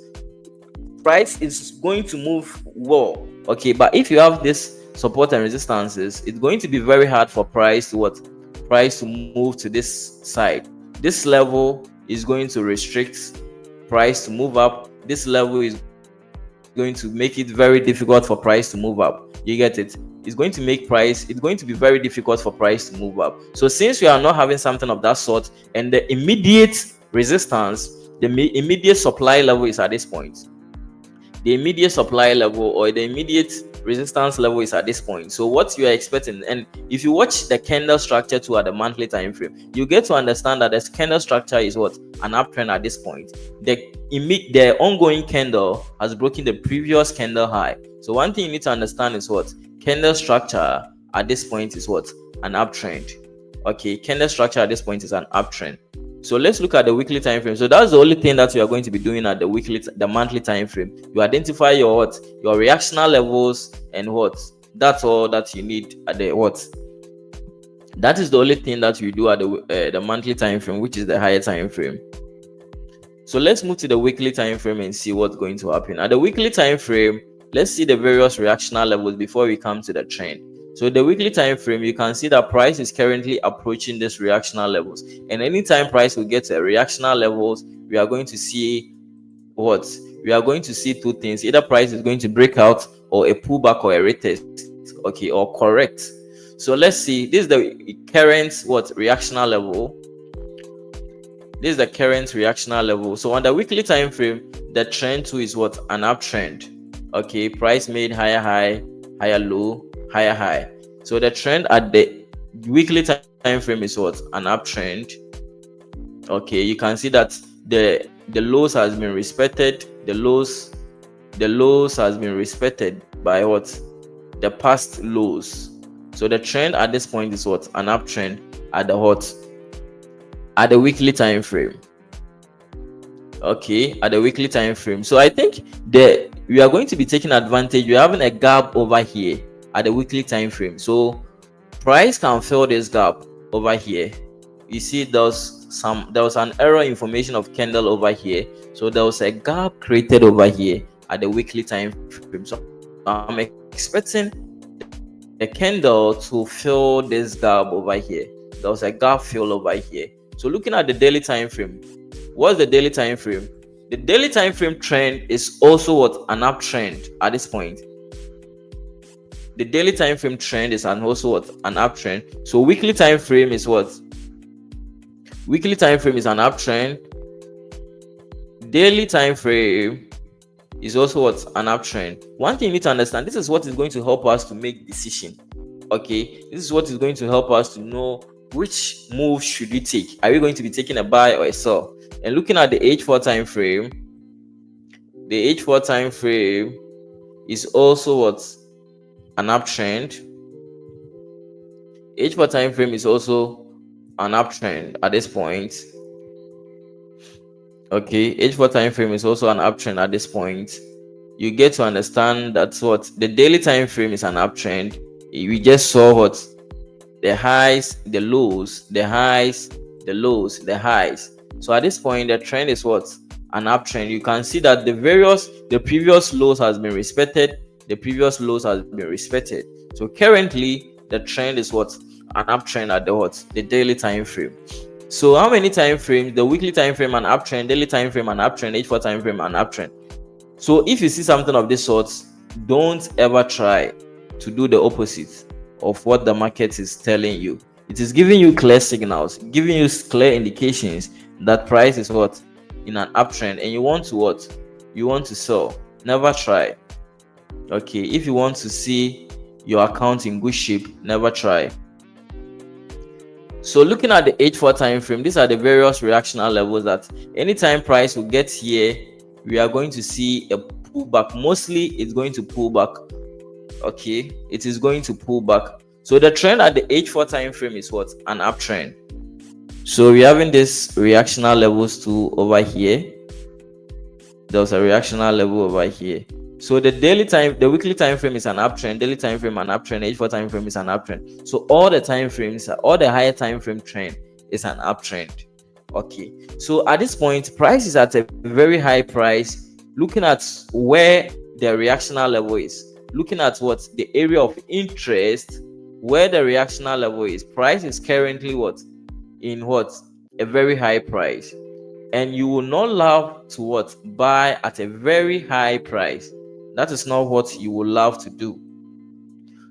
Price is going to move well. Okay, but if you have this support and resistances, it's going to be very hard for price to move to this side. This level is going to restrict price to move up. This level is going to make it very difficult for price to move up. You get it? It's going to be very difficult for price to move up. So since we are not having something of that sort, and the immediate resistance, the immediate supply level is at this point, the immediate supply level or the immediate resistance level is at this point. So what you are expecting, and if you watch the candle structure too at the monthly time frame, you get to understand that the candle structure is what? An uptrend at this point. The ongoing candle has broken the previous candle high. So one thing you need to understand is what? Candle structure at this point is what? An uptrend. Okay, candle structure at this point is an uptrend. So let's look at the weekly time frame. So that's the only thing that you are going to be doing at the monthly time frame. You identify your reactional levels and That's all that you need at the what. That is the only thing that you do at the monthly time frame, which is the higher time frame. So let's move to the weekly time frame and see what's going to happen. At the weekly time frame, let's see the various reactional levels before we come to the trend. So the weekly time frame, you can see that price is currently approaching this reactional levels, and anytime price will get to reactional levels, we are going to see what? We are going to see two things: either price is going to break out, or a pullback, or a retest, okay, or correct. So let's see. This is the current what reactional level. This is the current reactional level. So on the weekly time frame, the trend too is what? An uptrend. Okay, price made higher high, higher low, higher high. So the trend at the weekly time frame is what? An uptrend. Okay, you can see that the lows has been respected. The lows has been respected by what? The past lows. So the trend at this point is what? An uptrend at the what? At the weekly time frame. Okay, at the weekly time frame. So I think that we are going to be taking advantage. We're having a gap over here at the weekly time frame. So price can fill this gap over here. You see there was an error information of candle over here. So there was a gap created over here at the weekly time frame. So I'm expecting the candle to fill this gap over here. There was a gap fill over here. So looking at the daily time frame, what's the daily time frame? The daily time frame trend is also what? An uptrend at this point. The daily time frame trend is also what? An uptrend. So weekly time frame is what? Weekly time frame is an uptrend. Daily time frame is also what? An uptrend. One thing you need to understand, this is what is going to help us to make decision. Okay, this is what is going to help us to know which move should we take. Are we going to be taking a buy or a sell? And looking at the H4 time frame, the H4 time frame is also what? An uptrend. H4 time frame is also an uptrend at this point. Okay, H4 time frame is also an uptrend at this point. You get to understand that's what the daily time frame is, an uptrend. We just saw what? The highs, the lows, the highs, the lows, the highs. So at this point, the trend is what? An uptrend. You can see that the previous lows has been respected. The previous lows has been respected. So currently, the trend is what? An uptrend at the what? The daily time frame. So how many time frames? The weekly time frame an uptrend, daily time frame an uptrend, H4 time frame an uptrend. So if you see something of this sort, don't ever try to do the opposite of what the market is telling you. It is giving you clear signals, giving you clear indications that price is what? In an uptrend, and you want to what? You want to sell. Never try. Okay, if you want to see your account in good shape, never try. So looking at the H4 time frame, these are the various reactional levels that anytime price will get here, we are going to see a pullback. Mostly it's going to pull back. Okay, it is going to pull back. So the trend at the H4 time frame is what? An uptrend. So we're having this reactional levels too over here. There's a reactional level over here. So the weekly time frame is an uptrend, daily time frame an uptrend, H4 time frame is an uptrend. So all the time frames, all the higher time frame trend is an uptrend. Okay, so at this point, price is at a very high price. Looking at where the reactional level is, looking at what the area of interest, where the reactional level is, price is currently what? In what? A very high price. And you will not love to what? Buy at a very high price. That is not what you will love to do.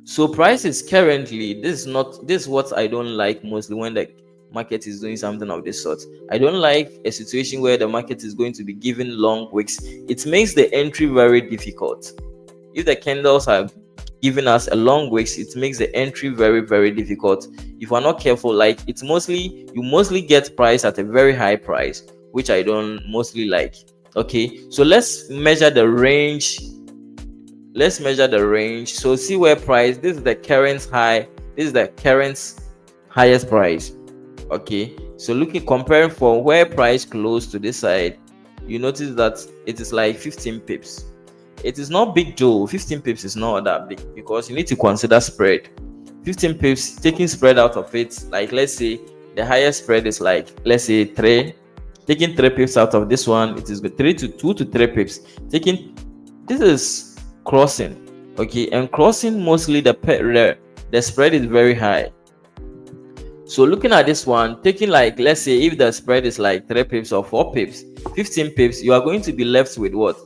So price is currently, this is what I don't like mostly when the market is doing something of this sort. I don't like a situation where the market is going to be given long wicks. It makes the entry very difficult. If the candles are giving us a long wicks, it makes the entry very, very difficult. If we're not careful, like you mostly get price at a very high price, which I don't mostly like. Okay, so let's measure the range. So see where price, this is the current high, this is the current highest price. Okay, so comparing from where price closed to this side, you notice that it is like 15 pips. it is not big Joe. 15 pips is not that big because you need to consider spread. 15 pips, taking spread out of it, like let's say the highest spread is like, let's say 3, taking 3 pips out of this one, it is good 2 to 3 pips. Taking, this is crossing, okay, and crossing mostly the spread is very high. So looking at this one, taking like, let's say if the spread is like 3 pips or 4 pips, 15 pips, you are going to be left with what?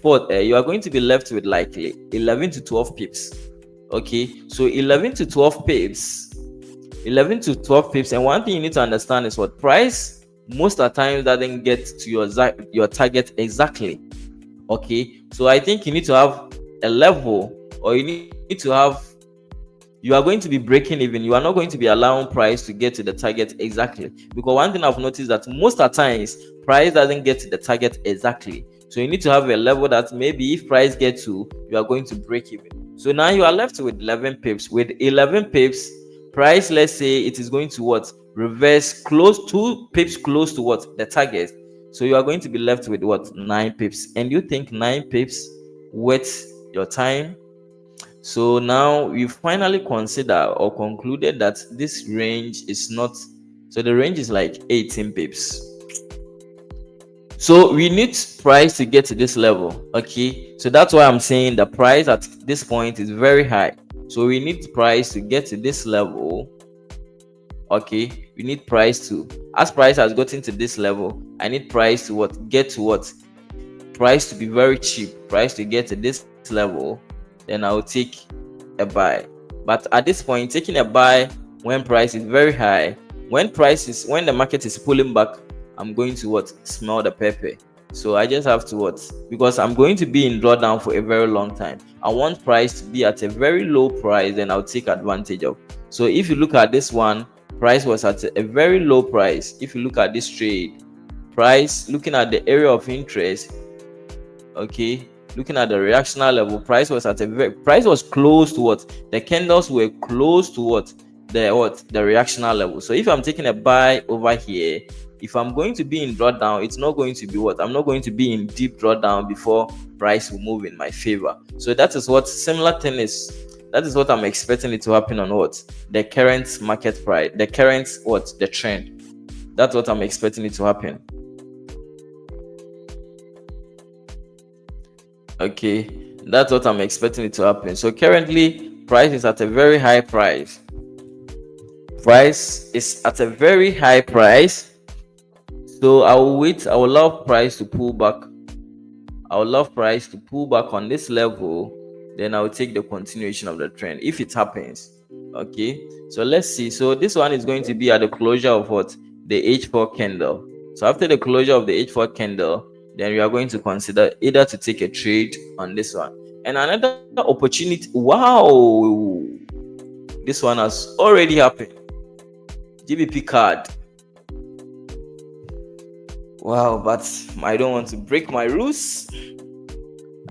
You are going to be left with like 11 to 12 pips. Okay, so 11 to 12 pips, 11 to 12 pips. And one thing you need to understand is what price most of the time doesn't get to your target exactly. Okay, so I think you need to have a level, or you need to have, you are going to be breaking even. You are not going to be allowing price to get to the target exactly, because one thing I've noticed that most of the times price doesn't get to the target exactly. So you need to have a level that maybe if price gets to, you are going to break even. So now you are left with 11 pips. With 11 pips, price, let's say it is going to what? Reverse close, 2 pips close to what? The target. So you are going to be left with what? 9 pips. And you think 9 pips worth your time? So now we finally consider or concluded that this range is not, so the range is like 18 pips. So we need price to get to this level. Okay, so that's why I'm saying the price at this point is very high. So we need price to get to this level. Okay, we need price to, as price has gotten to this level, I need price to what? Get to what? Price to be very cheap, price to get to this level, then I'll take a buy. But at this point, taking a buy when price is very high, when the market is pulling back, I'm going to what? Smell the pepper. So I just have to what? Because I'm going to be in drawdown for a very long time. I want price to be at a very low price, and I'll take advantage of. So if you look at this one, price was at a very low price. If you look at this trade, price, looking at the area of interest, okay, looking at the reactional level, price was at price was close to what? The candles were close to what? The reactional level. So if I'm taking a buy over here, if I'm going to be in drawdown, it's not going to be what? I'm not going to be in deep drawdown before price will move in my favor. So that is what similar thing is. That is what I'm expecting it to happen on what? The current market price, the current what? The trend. That's what I'm expecting it to happen. Okay, that's what I'm expecting it to happen. So currently price is at a very high price. Price is at a very high price. So I will wait. I would love price to pull back. I would love price to pull back on this level. Then I will take the continuation of the trend if it happens. Okay, so let's see. So this one is going to be at the closure of what? The H4 candle. So after the closure of the H4 candle, then we are going to consider either to take a trade on this one. And another opportunity. Wow, this one has already happened. GBP card. Wow, but I don't want to break my rules.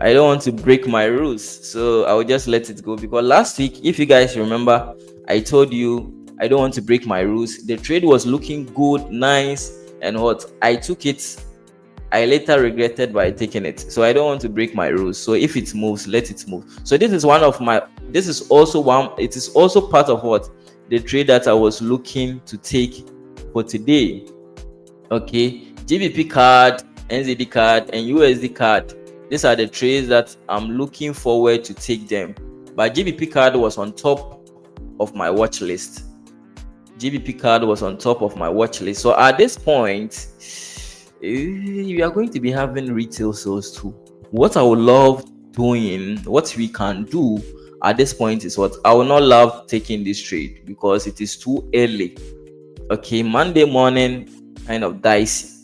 I don't want to break my rules, so I will just let it go. Because last week, if you guys remember, I told you I don't want to break my rules. The trade was looking good, nice, and what? I took it. I later regretted by taking it. So I don't want to break my rules. So if it moves, let it move. So this is one of my, this is also one, it is also part of what? The trade that I was looking to take for today. Okay, GBP card, NZD card, and USD card. These are the trades that I'm looking forward to take them. But GBP card was on top of my watch list. GBP card was on top of my watch list. So at this point, we are going to be having retail sales too. What I would love doing, what we can do at this point is what? I will not love taking this trade because it is too early. Okay, Monday morning, kind of dicey.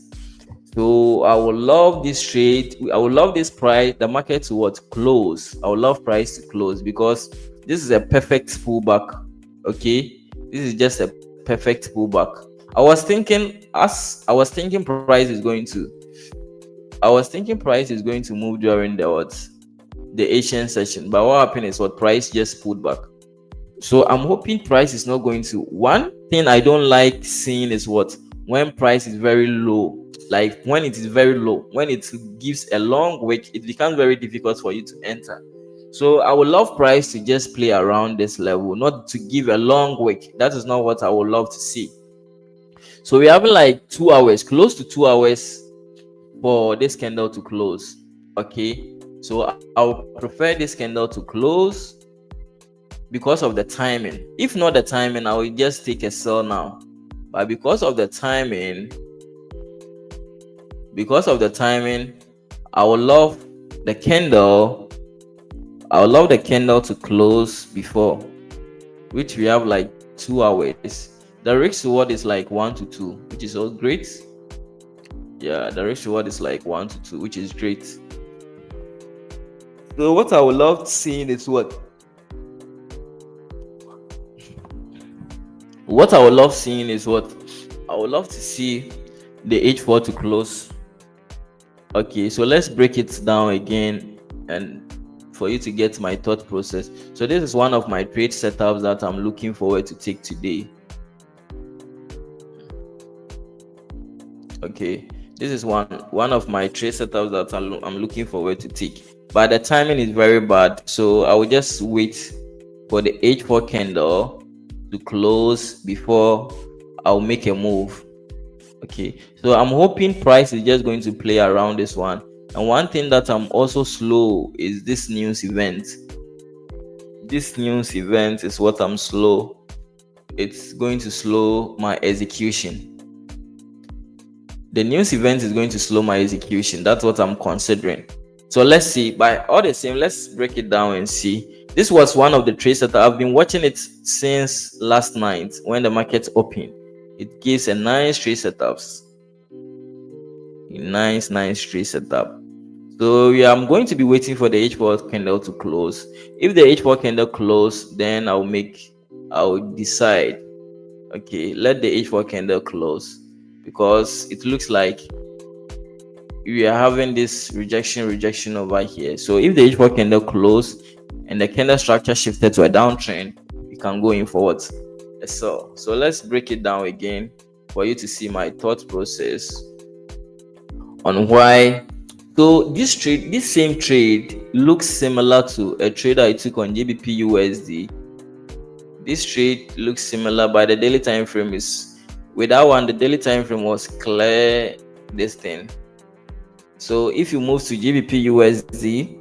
So I would love this trade. I would love this price, the market to what? Close. I would love price to close because this is a perfect pullback. Okay, this is just a perfect pullback. I was thinking price is going to move during the Asian session, but what happened is what? Price just pulled back. So I'm hoping price is not going to. One thing I don't like seeing is what? when price is very low, like when it is very low, when it gives a long wick, it becomes very difficult for you to enter. So I would love price to just play around this level, not to give a long wick. That is not what I would love to see. So we have like 2 hours, close to 2 hours for this candle to close. Okay, so I would prefer this candle to close because of the timing. If not the timing, I will just take a sell now. But because of the timing, I would love the candle. I would love the candle to close before, which we have like 2 hours. The risk reward is like 1 to 2, which is all great. Yeah, the risk reward is like 1 to 2, which is great. So what I would love to see is what I would love seeing is what I would love to see the H4 to close. Okay, so let's break it down again and for you to get my thought process. So this is one of my trade setups that I'm looking forward to take today. Okay, this is one of my trade setups that I'm looking forward to take, but the timing is very bad, so I will just wait for the H4 candle to close before I'll make a move. Okay, so I'm hoping price is just going to play around this one. And one thing that I'm also slow is this news event. This news event is what I'm slow. It's going to slow my execution. The news event is going to slow my execution. That's what I'm considering. So let's see. By all the same, let's break it down and see. This was one of the trades that I've been watching it since last night when the market opened. It gives a nice trade setups. A nice trade setup. So yeah, I'm going to be waiting for the H4 candle to close. If the H4 candle close, then I'll decide. Okay, let the H4 candle close, because it looks like we are having this rejection over here. So if the H4 candle close and the candle structure shifted to a downtrend, we can go in forward. So let's break it down again for you to see my thought process on why. So this same trade looks similar to a trade I took on GBP USD. This trade looks similar, but the daily time frame is, with that one, the daily time frame was clear this thing. So if you move to GBP USD,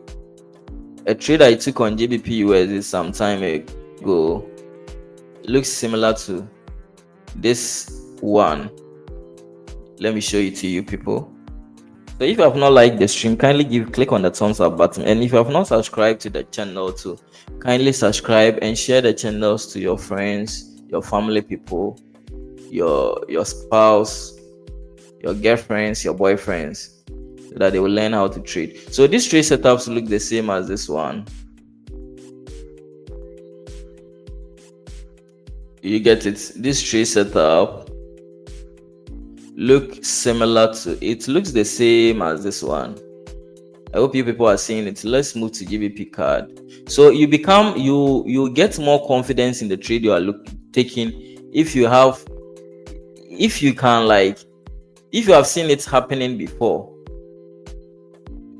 a trade I took on GBP USD some time ago looks similar to this one. Let me show it to you, people. So if you have not liked the stream, kindly click on the thumbs up button, and if you have not subscribed to the channel too, kindly subscribe and share the channels to your friends, your family people, your spouse, your girlfriends, your boyfriends, so that they will learn how to trade. So these trade setups look the same as this one. You get it? This trade setup looks the same as this one. I hope you people are seeing it. Let's move to GBP card. So you get more confidence in the trade you are taking if you have seen it happening before.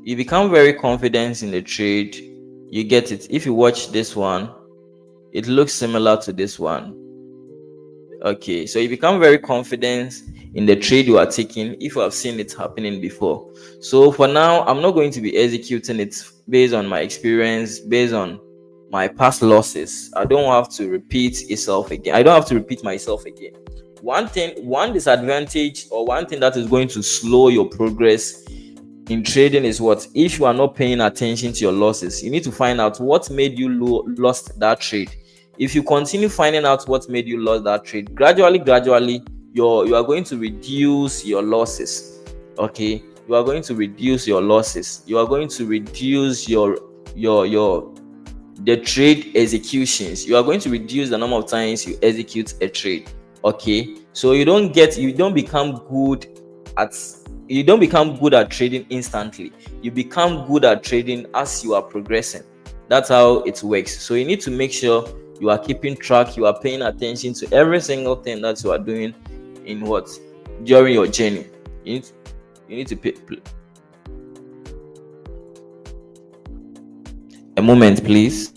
You become very confident in the trade. You get it? If you watch this one, it looks similar to this one. Okay, so you become very confident in the trade you are taking if you have seen it happening before. So for now, I'm not going to be executing it based on my experience, based on my past losses. I don't have to repeat itself again. I don't have to repeat myself again. One disadvantage, or one thing that is going to slow your progress in trading is what? If you are not paying attention to your losses, you need to find out what made you lost that trade. If you continue finding out what made you lose that trade, gradually, you are going to reduce your losses. Okay, you are going to reduce your losses. You are going to reduce the trade executions. You are going to reduce the number of times you execute a trade. Okay, so you don't become good at trading instantly. You become good at trading as you are progressing. That's how it works. So you need to make sure you are keeping track, you are paying attention to every single thing that you are doing in during your journey. You need to pay. A moment, please.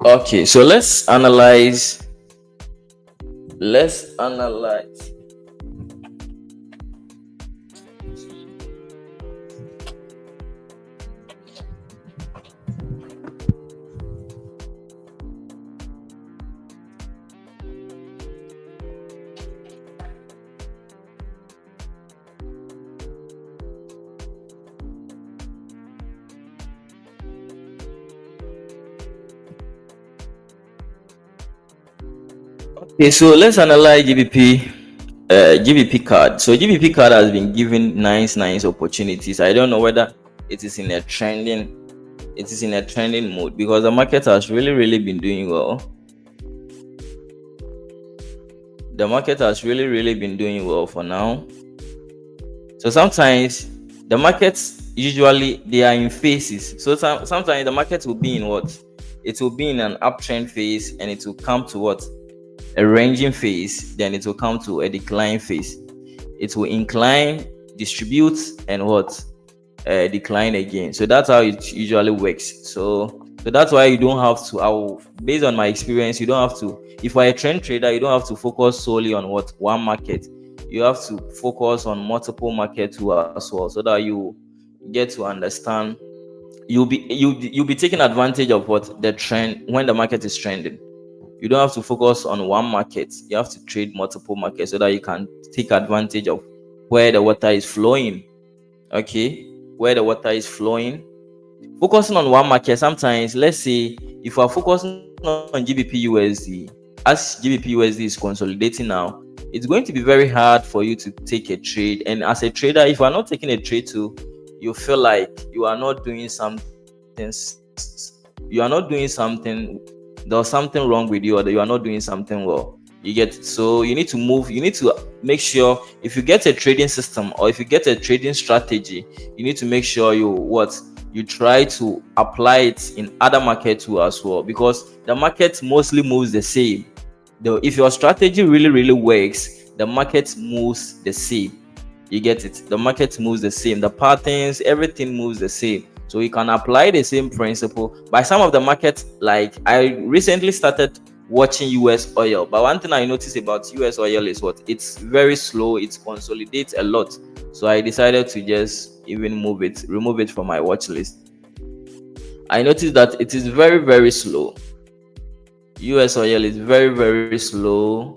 Okay, so let's analyze. Let's analyze. Okay, so let's analyze GBP card. So GBP card has been given nice opportunities. I don't know whether it is in a trending mode, because the market has really been doing well. The market has really been doing well for now. So sometimes the markets, usually they are in phases. So sometimes the market will be in what? It will be in an uptrend phase, and it will come to what? A ranging phase. Then it will come to a decline phase. It will incline, distribute, and what? Decline again. So that's how it usually works. So that's why you don't have to. Based on my experience, you don't have to. If you're a trend trader, you don't have to focus solely on what? One market. You have to focus on multiple markets as well, so that you get to understand. You'll be taking advantage of what? The trend when the market is trending. You don't have to focus on one market. You have to trade multiple markets so that you can take advantage of where the water is flowing. Okay, where the water is flowing. Focusing on one market, sometimes, let's say if you are focusing on GBP USD, as GBP USD is consolidating now, it's going to be very hard for you to take a trade. And as a trader, if you are not taking a trade too, you feel like you are not doing something. You are not doing something. There's something wrong with you, or that you are not doing something well. You get so you need to move. You need to make sure, if you get a trading system or if you get a trading strategy, you need to make sure you try to apply it in other markets too as well, because the market mostly moves the same. If your strategy really works, the market moves the same. You get it? The market moves the same. The patterns, everything moves the same. So you can apply the same principle. By some of the markets, like I recently started watching US oil, but one thing I noticed about US oil is what? It's very slow. It consolidates a lot. So I decided to just even remove it from my watch list. I noticed that it is very slow. US oil is very slow.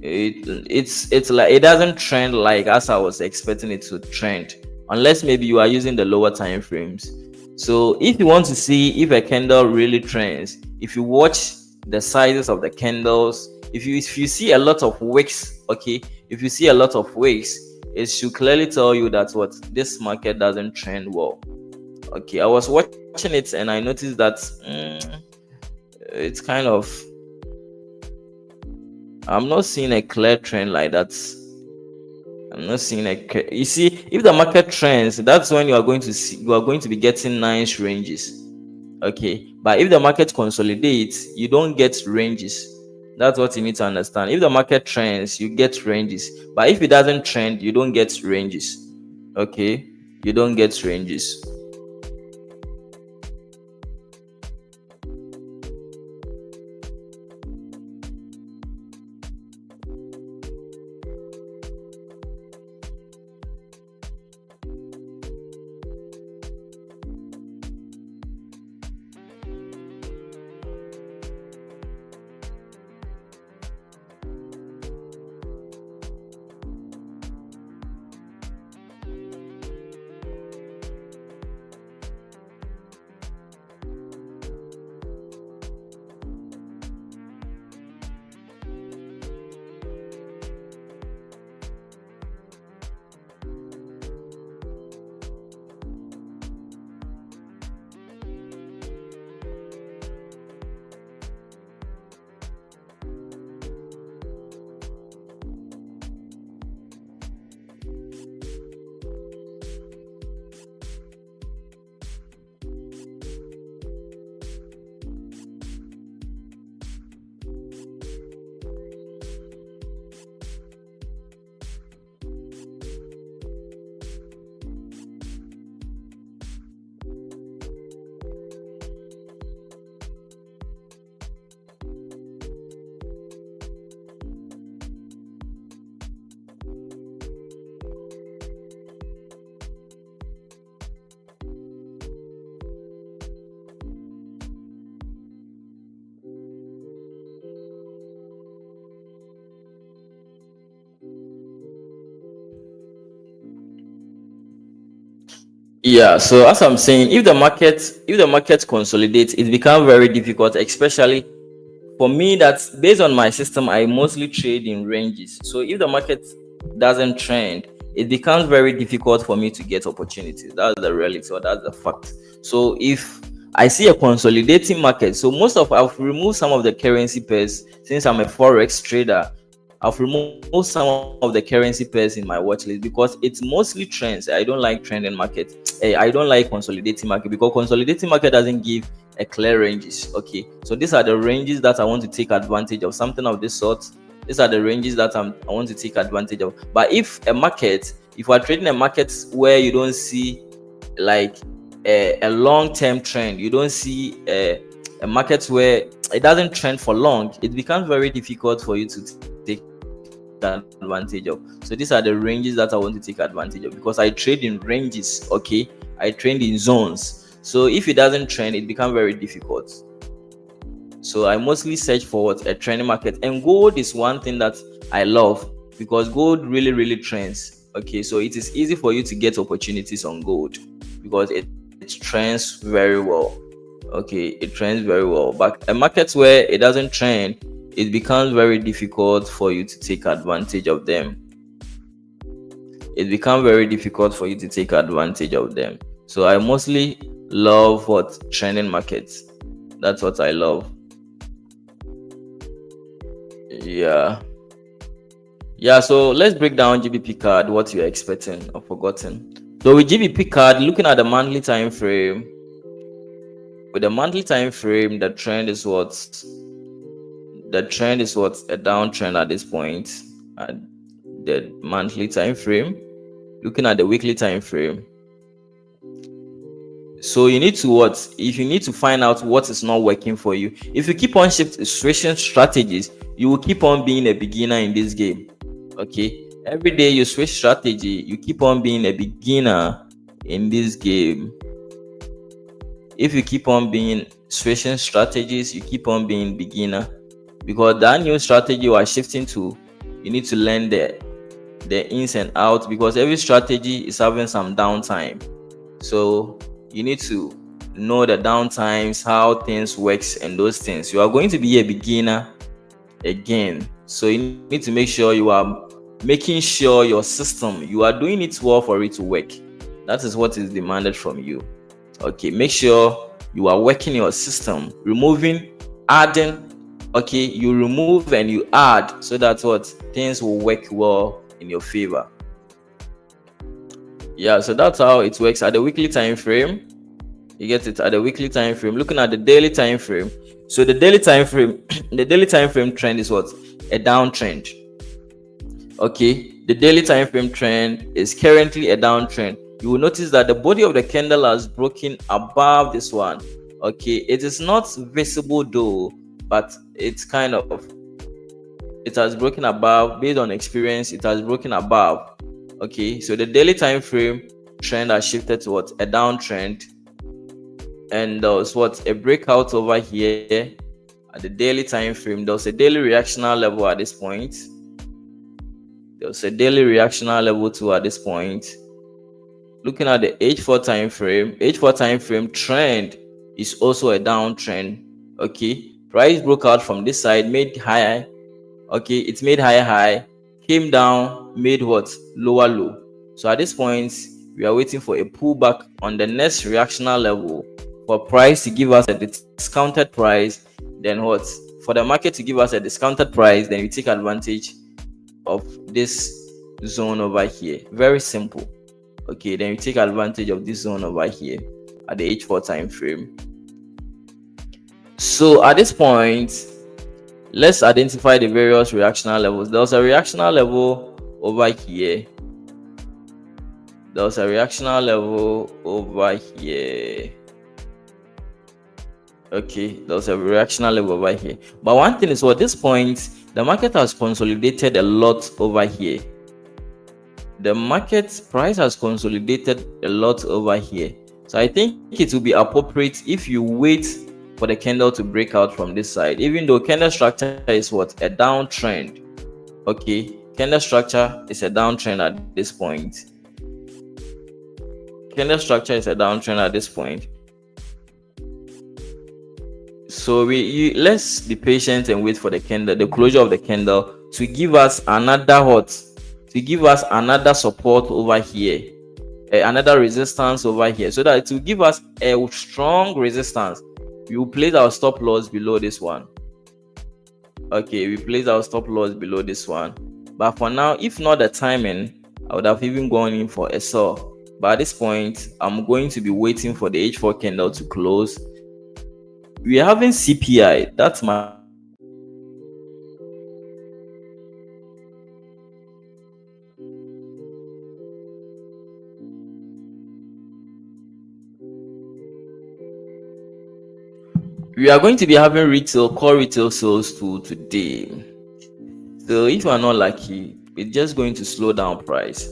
It's like it doesn't trend like as I was expecting it to trend, unless maybe you are using the lower time frames. So if you want to see if a candle really trends, if you watch the sizes of the candles, if you see a lot of wicks, okay, if you see a lot of wicks, it should clearly tell you that what? This market doesn't trend well. Okay, I was watching it and I noticed that it's kind of, I'm not seeing a clear trend like that. I'm not seeing you see, if the market trends, that's when you are going to be getting nice ranges. Okay, but if the market consolidates, you don't get ranges. That's what you need to understand. If the market trends, you get ranges, but if it doesn't trend, you don't get ranges. Okay, you don't get ranges. Yeah, so as I'm saying, if the market consolidates, it becomes very difficult, especially for me. That's based on my system. I mostly trade in ranges. So if the market doesn't trend, it becomes very difficult for me to get opportunities. That's the reality, or that's the fact. So if I see a consolidating market, so I've removed some of the currency pairs. Since I'm a forex trader, I've removed some of the currency pairs in my watch list because it's mostly trends. I don't like trending market. I don't like consolidating market because consolidating market doesn't give a clear ranges. Okay, so these are the ranges that I want to take advantage of, something of this sort. These are the ranges that I want to take advantage of. But if you are trading a market where you don't see like a long-term trend, you don't see a market where it doesn't trend for long, it becomes very difficult for you to take advantage of. So these are the ranges that I want to take advantage of, because I trade in ranges. Okay, I trade in zones. So if it doesn't trend, it becomes very difficult. So I mostly search for what a trending market, and gold is one thing that I love because gold really trends. Okay, so it is easy for you to get opportunities on gold because it trends very well. Okay, it trends very well. But a market where it doesn't trend, it becomes very difficult for you to take advantage of them. It becomes very difficult for you to take advantage of them. So I mostly love what trending markets. That's what I love. Yeah. Yeah, so let's break down GBP card, what you're expecting or forgotten. So with GBP card, looking at the monthly time frame, with the monthly time frame, the trend is what a downtrend at this point at the monthly time frame. Looking at the weekly time frame, so you need to if you need to find out what is not working for you. If you keep on switching strategies, you will keep on being a beginner in this game. Okay, every day you switch strategy, you keep on being a beginner in this game. If you keep on being switching strategies, you keep on being beginner, because that new strategy you are shifting to, you need to learn the ins and outs, because every strategy is having some downtime. So you need to know the downtimes, how things works, and those things. You are going to be a beginner again, so you need to make sure you are making sure your system, you are doing it well for it to work. That is what is demanded from you. Okay, make sure you are working your system, removing, adding. Okay, you remove and you add, so that things will work well in your favor. Yeah, so that's how it works at the weekly time frame. You get it at the weekly time frame. Looking at the daily time frame, so the daily time frame the daily time frame trend is a downtrend. Okay, the daily time frame trend is currently a downtrend. You will notice that the body of the candle has broken above this one. Okay, it is not visible though, but it's it has broken above. Based on experience, it has broken above. Okay, so the daily time frame trend has shifted to a downtrend, and there was a breakout over here at the daily time frame. There was a daily reactional level at this point. There was a daily reactional level too at this point. Looking at the H4 time frame trend is also a downtrend. Okay, price broke out from this side, made high. Okay, it made high, came down, made lower low. So at this point, we are waiting for a pullback on the next reactional level for price to give us a discounted price. Then for the market to give us a discounted price, then we take advantage of this zone over here. Very simple. Okay, then we take advantage of this zone over here at the H4 time frame. So at this point, let's identify the various reactional levels. There was a reactional level over here. There was a reactional level over here. Okay, there was a reactional level over here. But one thing is, at this point, the market has consolidated a lot over here. The market price has consolidated a lot over here. So I think it will be appropriate if you wait for the candle to break out from this side, even though candle structure is a downtrend. Okay, candle structure is a downtrend at this point. candle structure is a downtrend at this point. So let's be patient and wait for the candle, the closure of the candle, to give us another support over here, another resistance over here, so that it will give us a strong resistance. We will place our stop loss below this one. Okay, we place our stop loss below this one. But for now, if not the timing, I would have even gone in for a sell. But at this point, I'm going to be waiting for the H4 candle to close. We are having CPI. That's my we are going to be having core retail sales too today. So if you are not lucky, it's just going to slow down price.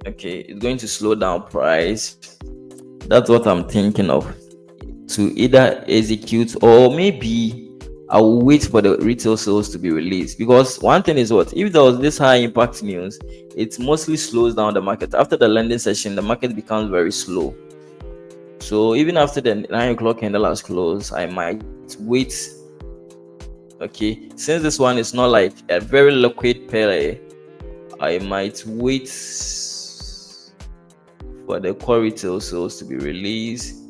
Okay, it's going to slow down price. That's what I'm thinking of, to either execute, or maybe I will wait for the retail sales to be released. Because one thing is, what if there was this high impact news, it mostly slows down the market. After the lending session, the market becomes very slow. So even after the 9 o'clock candle has closed, I might wait. Okay, since this one is not like a very liquid pair, I might wait for the core retail sales to be released.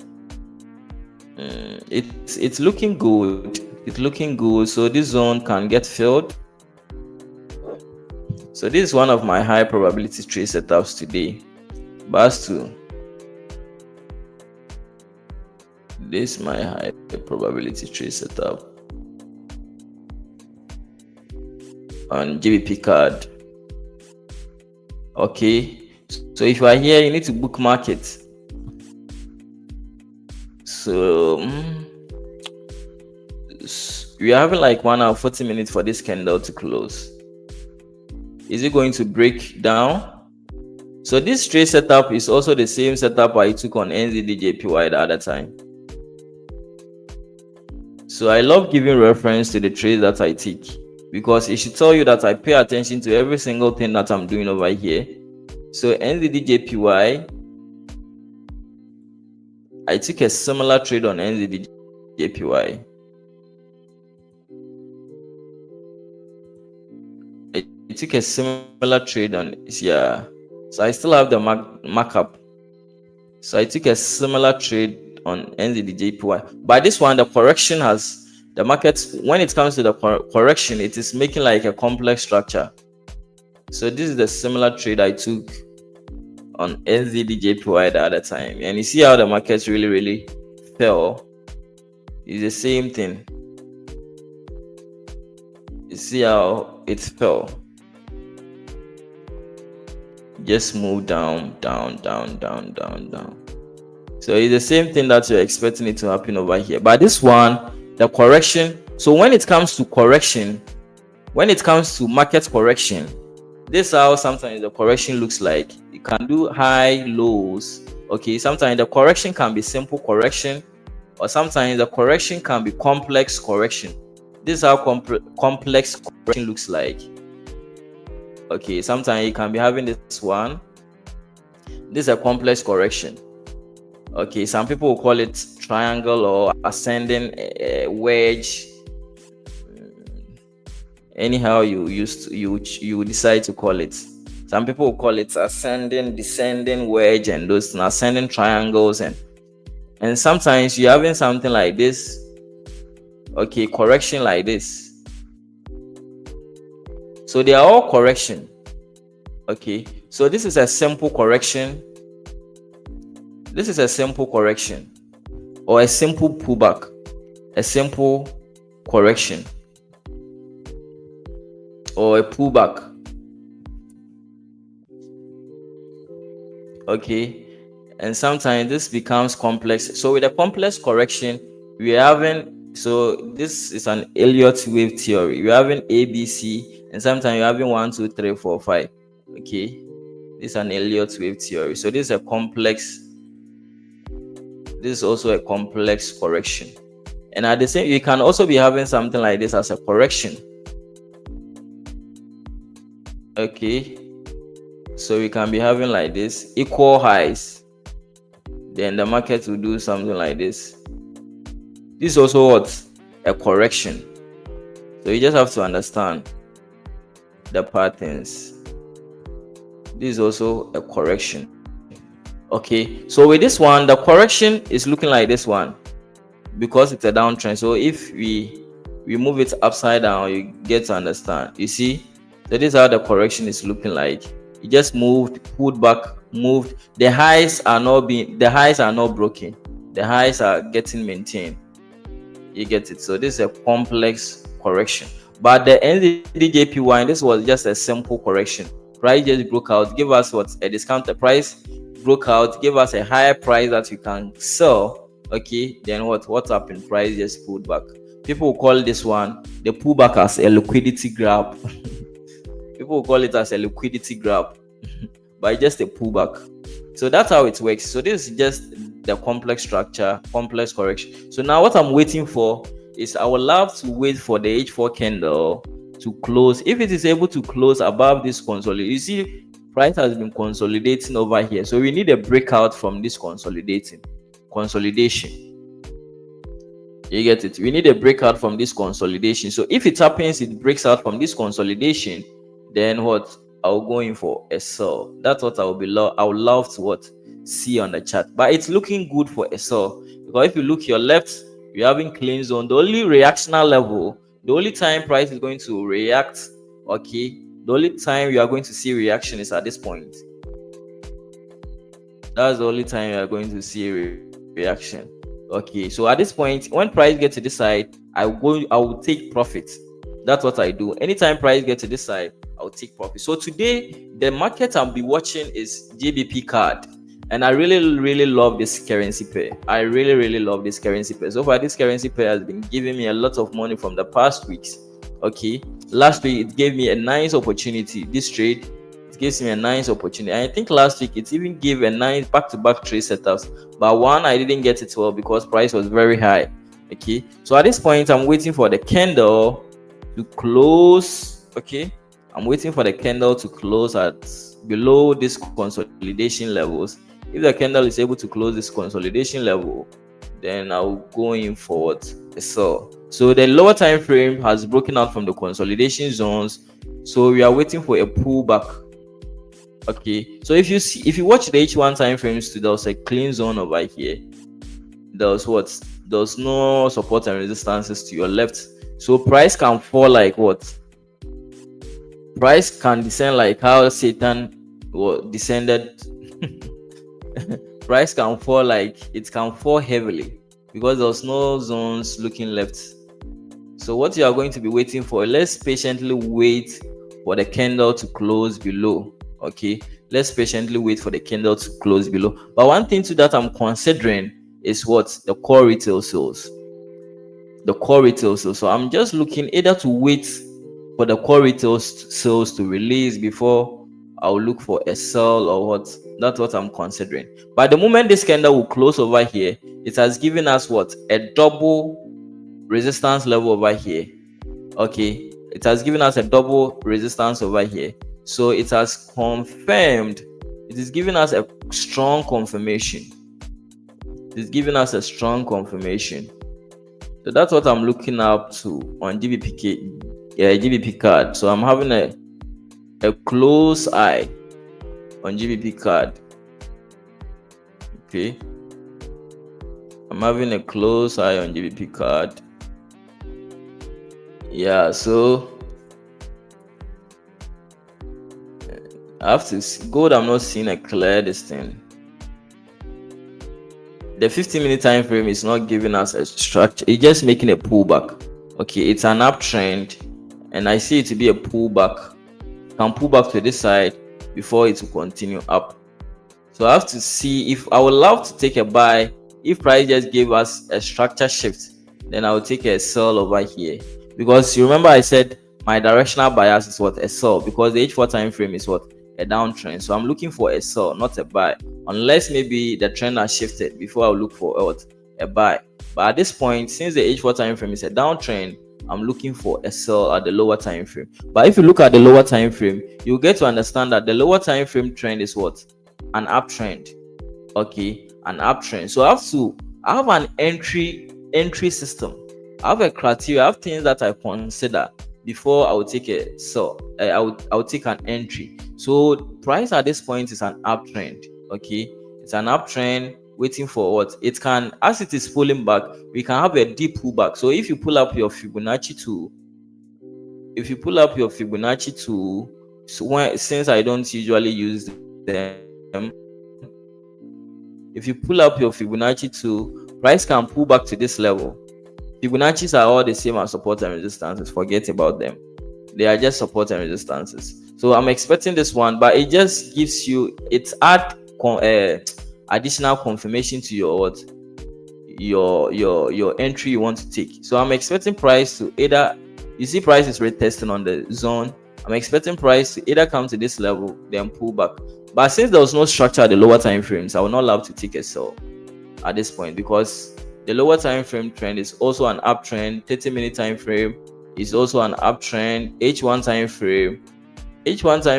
It's looking good. It's looking good. So this zone can get filled. So this is one of my high probability trade setups today. Bas 2. This is my high probability trade setup on GBP card. Okay, so if you are here, you need to bookmark it. So we are having like 1 hour 40 minutes for this candle to close. Is it going to break down? So this trade setup is also the same setup I took on NZDJPY the other time. So I love giving reference to the trades that I take, because it should tell you that I pay attention to every single thing that I'm doing over here. So NZDJPY, I took a similar trade on NZDJPY. I took a similar trade on, yeah. So I still have the markup. So I took a similar trade on NZDJPY. By this one, the correction has, the market, when it comes to the correction, it is making like a complex structure. So this is the similar trade I took on NZDJPY the other time, and you see how the market really fell. It's the same thing. You see how it fell. Just move down. So it's the same thing that you're expecting it to happen over here. But this one, the correction. So when it comes to correction, when it comes to market correction, this is how sometimes the correction looks like. You can do high lows. Okay, sometimes the correction can be simple correction, or sometimes the correction can be complex correction. This is how complex correction looks like. Okay, sometimes you can be having this one. This is a complex correction. Okay, some people will call it triangle or ascending wedge. Anyhow you decide to call it. Some people will call it ascending, descending wedge, and those ascending triangles, and sometimes you're having something like this. Okay, correction like this. So they are all correction. Okay, so this is a simple correction. This is a simple correction, or a simple pullback, a simple correction, or a pullback. Okay, and sometimes this becomes complex. So with a complex correction, we are having, so this is an Elliott wave theory. We're having A, B, C, and sometimes you're having 1, 2, 3, 4, 5. Okay, this is an Elliott wave theory. So this is a complex. This is also a complex correction, and at the same, you can also be having something like this as a correction. Okay, so we can be having like this equal highs. then the market will do something like this. This is also what? A correction. So you just have to understand the patterns. This is also a correction. Okay, so with this one, the correction is looking like this one because it's a downtrend. So if we move it upside down, you get to understand. You see, so this is how the correction is looking like. It just moved, pulled back, moved. The highs are not broken. The highs are getting maintained. You get it? So this is a complex correction. But the NZDJPY, this was just a simple correction. Price just broke out, give us what? A discounted price, broke out, give us a higher price that you can sell. Okay, then what happened? Price just pulled back. People will call this one the pullback as a liquidity grab. People will call it as a liquidity grab, but just a pullback. So that's how it works. So this is just the complex structure, complex correction. So now what I'm waiting for is, I would love to wait for the H4 candle to close. If it is able to close above this consolidation, you see price has been consolidating over here. So we need a breakout from this consolidation. You get it? We need a breakout from this consolidation. So if it happens, it breaks out from this consolidation, then what? I'll go in for a sell. That's what I would love to what? See on the chart. But it's looking good for a sell, because if you look your left, you're having clean zone. The only reactional level, the only time price is going to react, okay, the only time you are going to see reaction is at this point. That's the only time you are going to see reaction. Okay, so at this point, when price gets to this side, I will take profit. That's what I do. Anytime price gets to this side, I'll take profit. So today, the market I'll be watching is GBP CAD. And I really love this currency pair. I really love this currency pair. So far, this currency pair has been giving me a lot of money from the past weeks. Okay, last week it gave me a nice opportunity. This trade, it gives me a nice opportunity. I think last week it even gave a nice back-to-back trade setups. But one, I didn't get it well because price was very high. Okay, so at this point, I'm waiting for the candle to close. Okay, I'm waiting for the candle to close at below this consolidation levels. If the candle is able to close this consolidation level, then I'll go in for a sell. So the lower time frame has broken out from the consolidation zones, so we are waiting for a pullback. Okay, so if you watch the H1 time frames, there was a clean zone over here. There was no support and resistances to your left. So price can fall like what? Price can descend like how Satan descended. Price can fall like it can fall heavily because there's no zones looking left. So what you are going to be waiting for, let's patiently wait for the candle to close below. Okay, let's patiently wait for the candle to close below. But one thing too that I'm considering is what? The core retail sales. The core retail sales. So I'm just looking either to wait for the core retail sales to release before I'll look for a sell or what. That's what I'm considering. But the moment this candle will close over here, it has given us what? A double resistance level over here. Okay, it has given us a double resistance over here. So it has confirmed. It is giving us a strong confirmation. It is giving us a strong confirmation. So that's what I'm looking up to on GBP CAD. So I'm having a close eye on GBP CAD. Okay, I'm having a close eye on GBP CAD. Yeah, so I have to see gold. I'm not seeing a clear thing. The 15-minute time frame is not giving us a structure. It's just making a pullback. Okay, it's an uptrend, and I see it to be a pullback. Can pull back to this side before it will continue up. So I have to see if I would love to take a buy. If price just gave us a structure shift, then I will take a sell over here, because you remember I said my directional bias is what? A sell, because the H4 time frame is what? A downtrend. So I'm looking for a sell, not a buy, unless maybe the trend has shifted before I'll look for what? A buy. But at this point, since the H4 time frame is a downtrend, I'm looking for a sell at the lower time frame. But if you look at the lower time frame, you get to understand that the lower time frame trend is what? An uptrend. Okay, an uptrend. So I have an entry system. I have a criteria. I have things that I consider before I will take a sell. I will take an entry. So price at this point is an uptrend. Okay, it's an uptrend waiting for what it can. As it is pulling back, we can have a deep pullback. So if you pull up your Fibonacci tool, since I don't usually use them, if you pull up your Fibonacci tool, price can pull back to this level. Fibonacci's are all the same as support and resistances. Forget about them. They are just support and resistances. So I'm expecting this one, but it just gives you, it's additional confirmation to your entry you want to take. So I'm expecting price to either, you see price is retesting on the zone. I'm expecting price to either come to this level, then pull back. But since there was no structure at the lower time frames, I will not love to take a sell at this point, because the lower time frame trend is also an uptrend. 30-minute time frame is also an uptrend. H1 time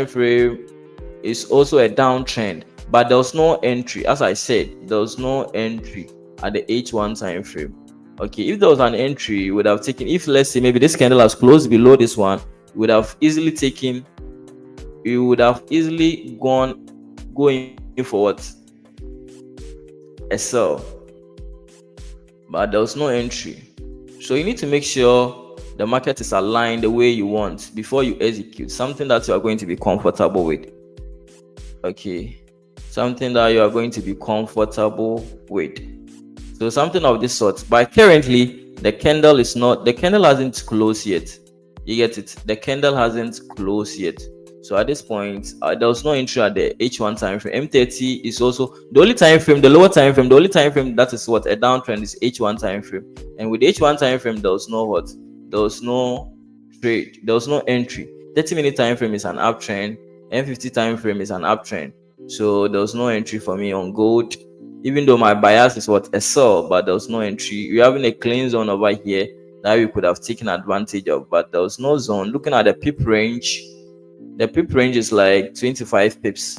frame is also a downtrend, but there was no entry. As I said, there was no entry at the H1 time frame. Okay, if there was an entry, you would have taken, if let's say maybe this candle has closed below this one, you would have easily going for what? A sell. But there was no entry. So you need to make sure the market is aligned the way you want before you execute something that you are going to be comfortable with. Okay, something that you are going to be comfortable with. So something of this sort. But currently the candle hasn't closed yet. You get it? The candle hasn't closed yet. So at this point, there was no entry at the H1 time frame. M30 is also the only time frame, the lower time frame, the only time frame that is what a downtrend is H1 time frame. And with H1 time frame, there was no what? There was no trade. There was no entry. 30-minute time frame is an uptrend. M50 time frame is an uptrend. So there was no entry for me on gold. Even though my bias is what? A sell, but there was no entry. We're having a clean zone over here that we could have taken advantage of, but there was no zone. Looking at the pip range, the pip range is like 25 pips.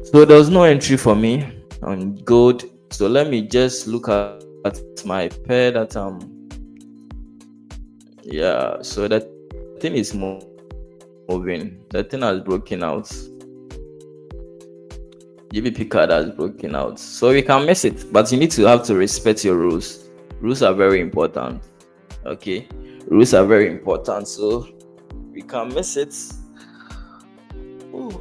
So there was no entry for me on gold. So let me just look at my pair that yeah, so that thing is moving. The thing has broken out. GBP card has broken out. So we can miss it, but you need to have to respect your rules. Rules are very important. Okay, rules are very important. So we can miss it. Ooh.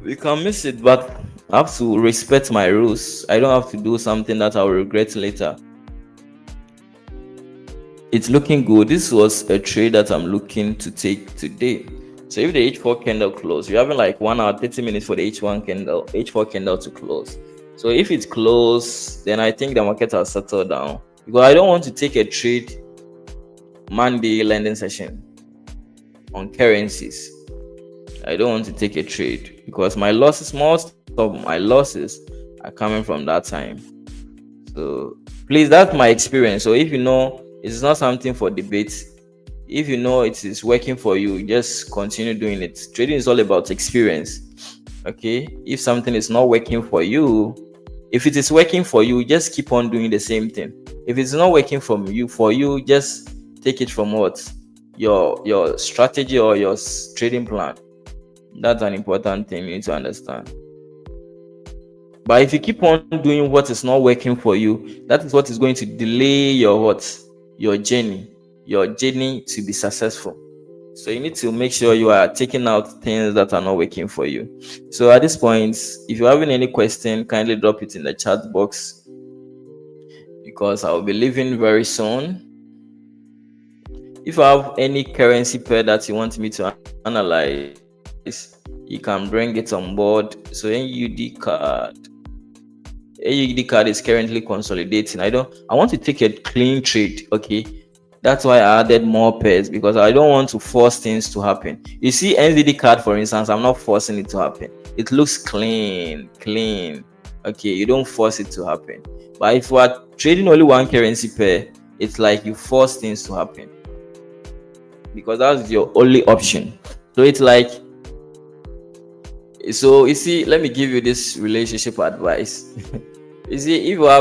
We can miss it, but I have to respect my rules. I don't have to do something that I'll regret later. It's looking good. This was a trade that I'm looking to take today. So if the H4 candle close, you're having like 1 hour 30 minutes for the H4 candle to close. So if it's closed, then I think the market has settled down, because I don't want to take a trade Monday lending session on currencies. I don't want to take a trade because my losses, most of my losses are coming from that time. So please, that's my experience. So if you know it's not something for debate, if you know it is working for you, just continue doing it. Trading is all about experience. Okay, if something is not working for you, if it is working for you, just keep on doing the same thing. If it's not working for you, just take it from what? Your strategy or your trading plan. That's an important thing you need to understand. But if you keep on doing what is not working for you, that is what is going to delay your journey to be successful. So you need to make sure you are taking out things that are not working for you. So at this point, if you're having any question, kindly drop it in the chat box, because I will be leaving very soon. If you have any currency pair that you want me to analyze, you can bring it on board. So AUD card is currently consolidating. I want to take a clean trade. Okay, that's why I added more pairs, because I don't want to force things to happen. You see NZD card, for instance, I'm not forcing it to happen. It looks clean. Okay, you don't force it to happen. But if you are trading only one currency pair, it's like you force things to happen, because that's your only option. So it's like So you see, let me give you this relationship advice. You see, if you're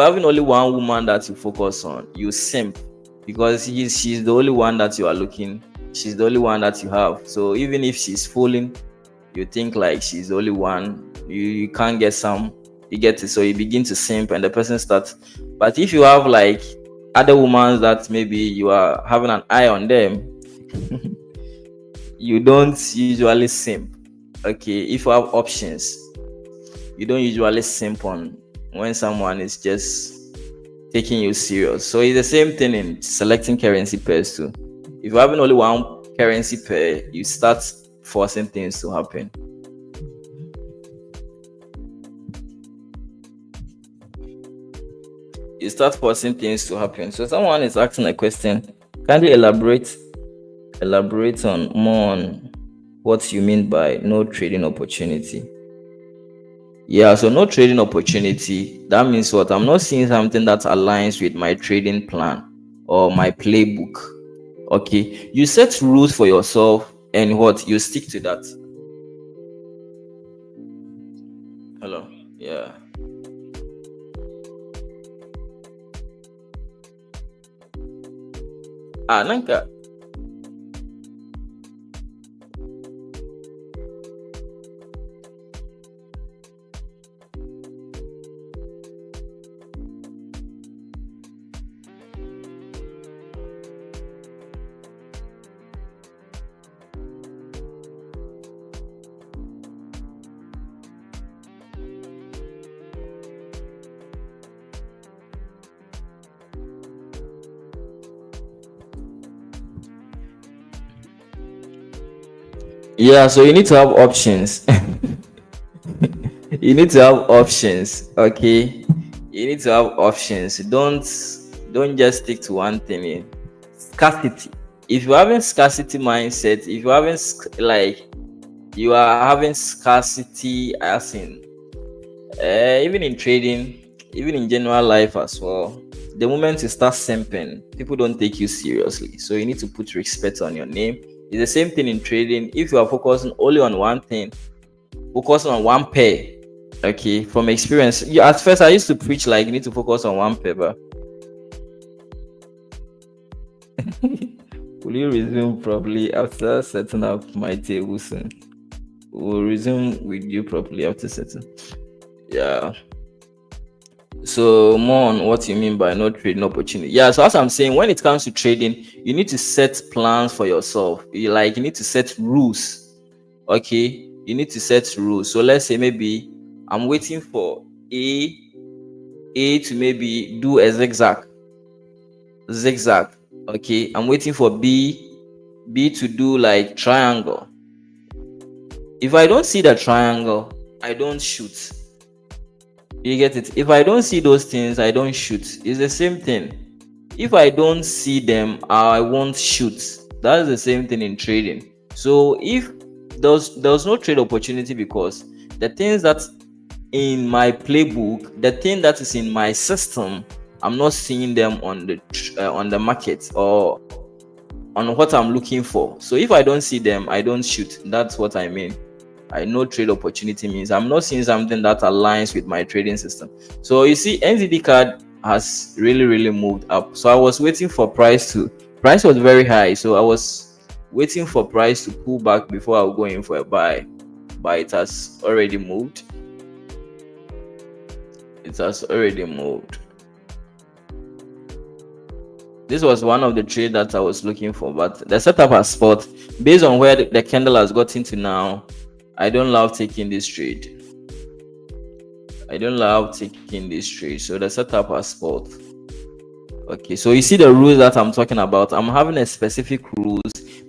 having only one woman that you focus on, you simp, because she's the only one that you are looking. She's the only one that you have. So even if she's falling, you think like she's the only one. You can't get some. You get it. So you begin to simp, and the person starts. But if you have like other women that maybe you are having an eye on them, you don't usually simp. Okay, if you have options, you don't usually simp on when someone is just taking you serious. So it's the same thing in selecting currency pairs too. If you're having only one currency pair, you start forcing things to happen. You start forcing things to happen. So someone is asking a question. Can you elaborate on more on what you mean by no trading opportunity? Yeah, so no trading opportunity. That means what? I'm not seeing something that aligns with my trading plan or my playbook. Okay, you set rules for yourself, and what, you stick to that. Hello. Yeah. Nanka. Yeah, so you need to have options. You need to have options. Okay, you need to have options. Don't just stick to one thing. Scarcity. If you're having scarcity mindset, if you're having like you are having scarcity, as in even in trading, even in general life as well, the moment you start simping, people don't take you seriously. So you need to put respect on your name. It's the same thing in trading. If you are focusing only on one thing, focus on one pair. Okay, from experience, at first I used to preach like you need to focus on one pair, but will you resume probably after setting up my table soon? We'll resume with you properly after setting. Yeah. So more on what you mean by no trading opportunity. Yeah, so as I'm saying, when it comes to trading, you need to set plans for yourself. You need to set rules. Okay, you need to set rules. So let's say maybe I'm waiting for A to maybe do a zigzag. Okay, I'm waiting for B to do like triangle. If I don't see the triangle, I don't shoot. You get it? If I don't see those things, I don't shoot. It's the same thing. If I don't see them, I won't shoot. That's the same thing in trading. So if there's no trade opportunity, because the things that in my playbook, the thing that is in my system, I'm not seeing them on the market or on what I'm looking for. So if I don't see them, I don't shoot. That's what I mean. I know trade opportunity means I'm not seeing something that aligns with my trading system. So you see, NZD card has really moved up. So I was waiting for price was very high. So I was waiting for price to pull back before I would go in for a buy. But it has already moved. It has already moved. This was one of the trades that I was looking for, but the setup has spot. Based on where the candle has gotten to now, I don't love taking this trade. So the setup has spot. Okay, so you see the rules that I'm talking about. I'm having a specific rules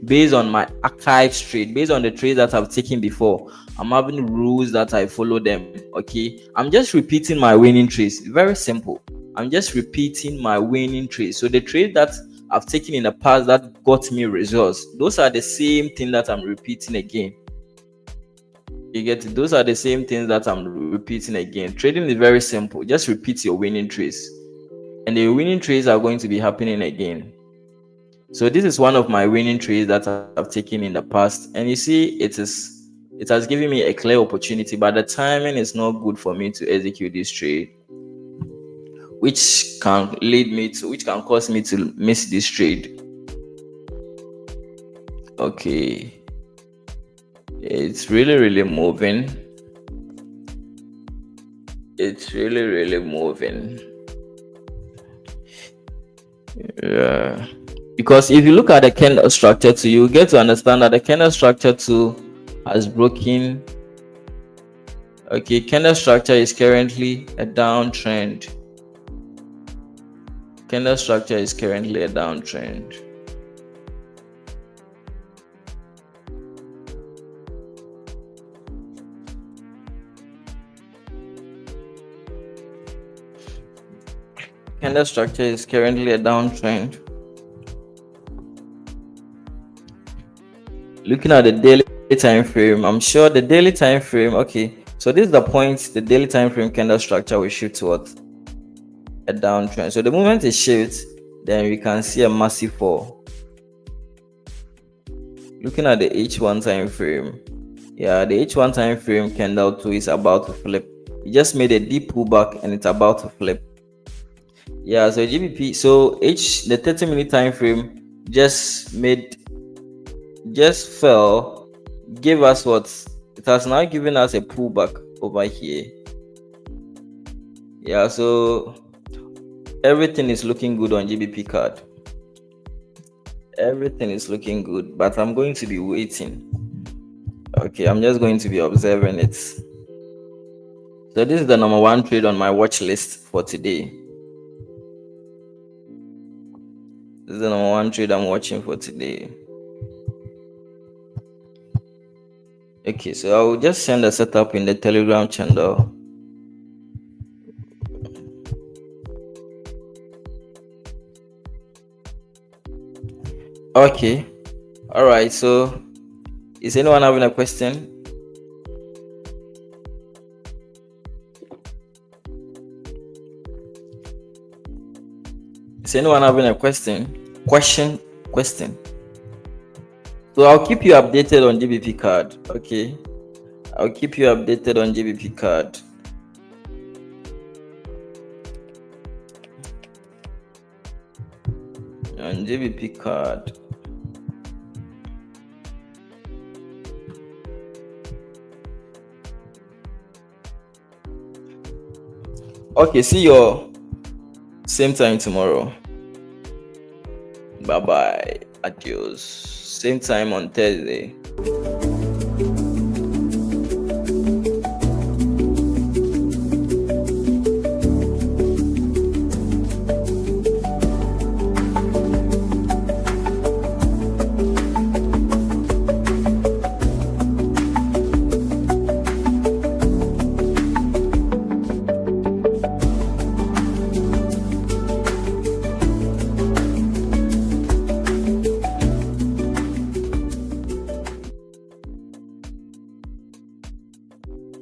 based on my archive trade, based on the trades that I've taken before. I'm having rules that I follow them. Okay, I'm just repeating my winning trades. Very simple. I'm just repeating my winning trades. So the trade that I've taken in the past that got me results, those are the same thing that I'm repeating again. You get it? Those are the same things that I'm repeating again. Trading is very simple. Just repeat your winning trades, and the winning trades are going to be happening again. So this is one of my winning trades that I've taken in the past, and you see it is It has given me a clear opportunity, but the timing is not good for me to execute this trade, which can cause me to miss this trade. Okay, it's really moving. It's really moving. Yeah, because if you look at the candle structure too, you get to understand that the candle structure too has broken. Okay, candle structure is currently a downtrend. Candle structure is currently a downtrend. Candle structure is currently a downtrend. Looking at the daily time frame, I'm sure the daily time frame, okay, so this is the point the daily time frame candle structure will shift towards a downtrend. So the moment it shifts, then we can see a massive fall. Looking at the H1 time frame, yeah, the H1 time frame candle too is about to flip. It just made a deep pullback and it's about to flip. Yeah, so GBP, so the 30-minute time frame just fell, gave us what it has now given us a pullback over here. Yeah, so everything is looking good on GBP card. Everything is looking good, but I'm going to be waiting. Okay, I'm just going to be observing it. So this is the number one trade on my watch list for today. This is the number one trade I'm watching for today. Okay, so I will just send a setup in the Telegram channel. Okay, all right. So, is anyone having a question? Is anyone having a question? Question. So I'll keep you updated on GBP card. Okay, I'll keep you updated on GBP card. On GBP card. Okay, see you same time tomorrow. Bye bye. Adios. Same time on Thursday.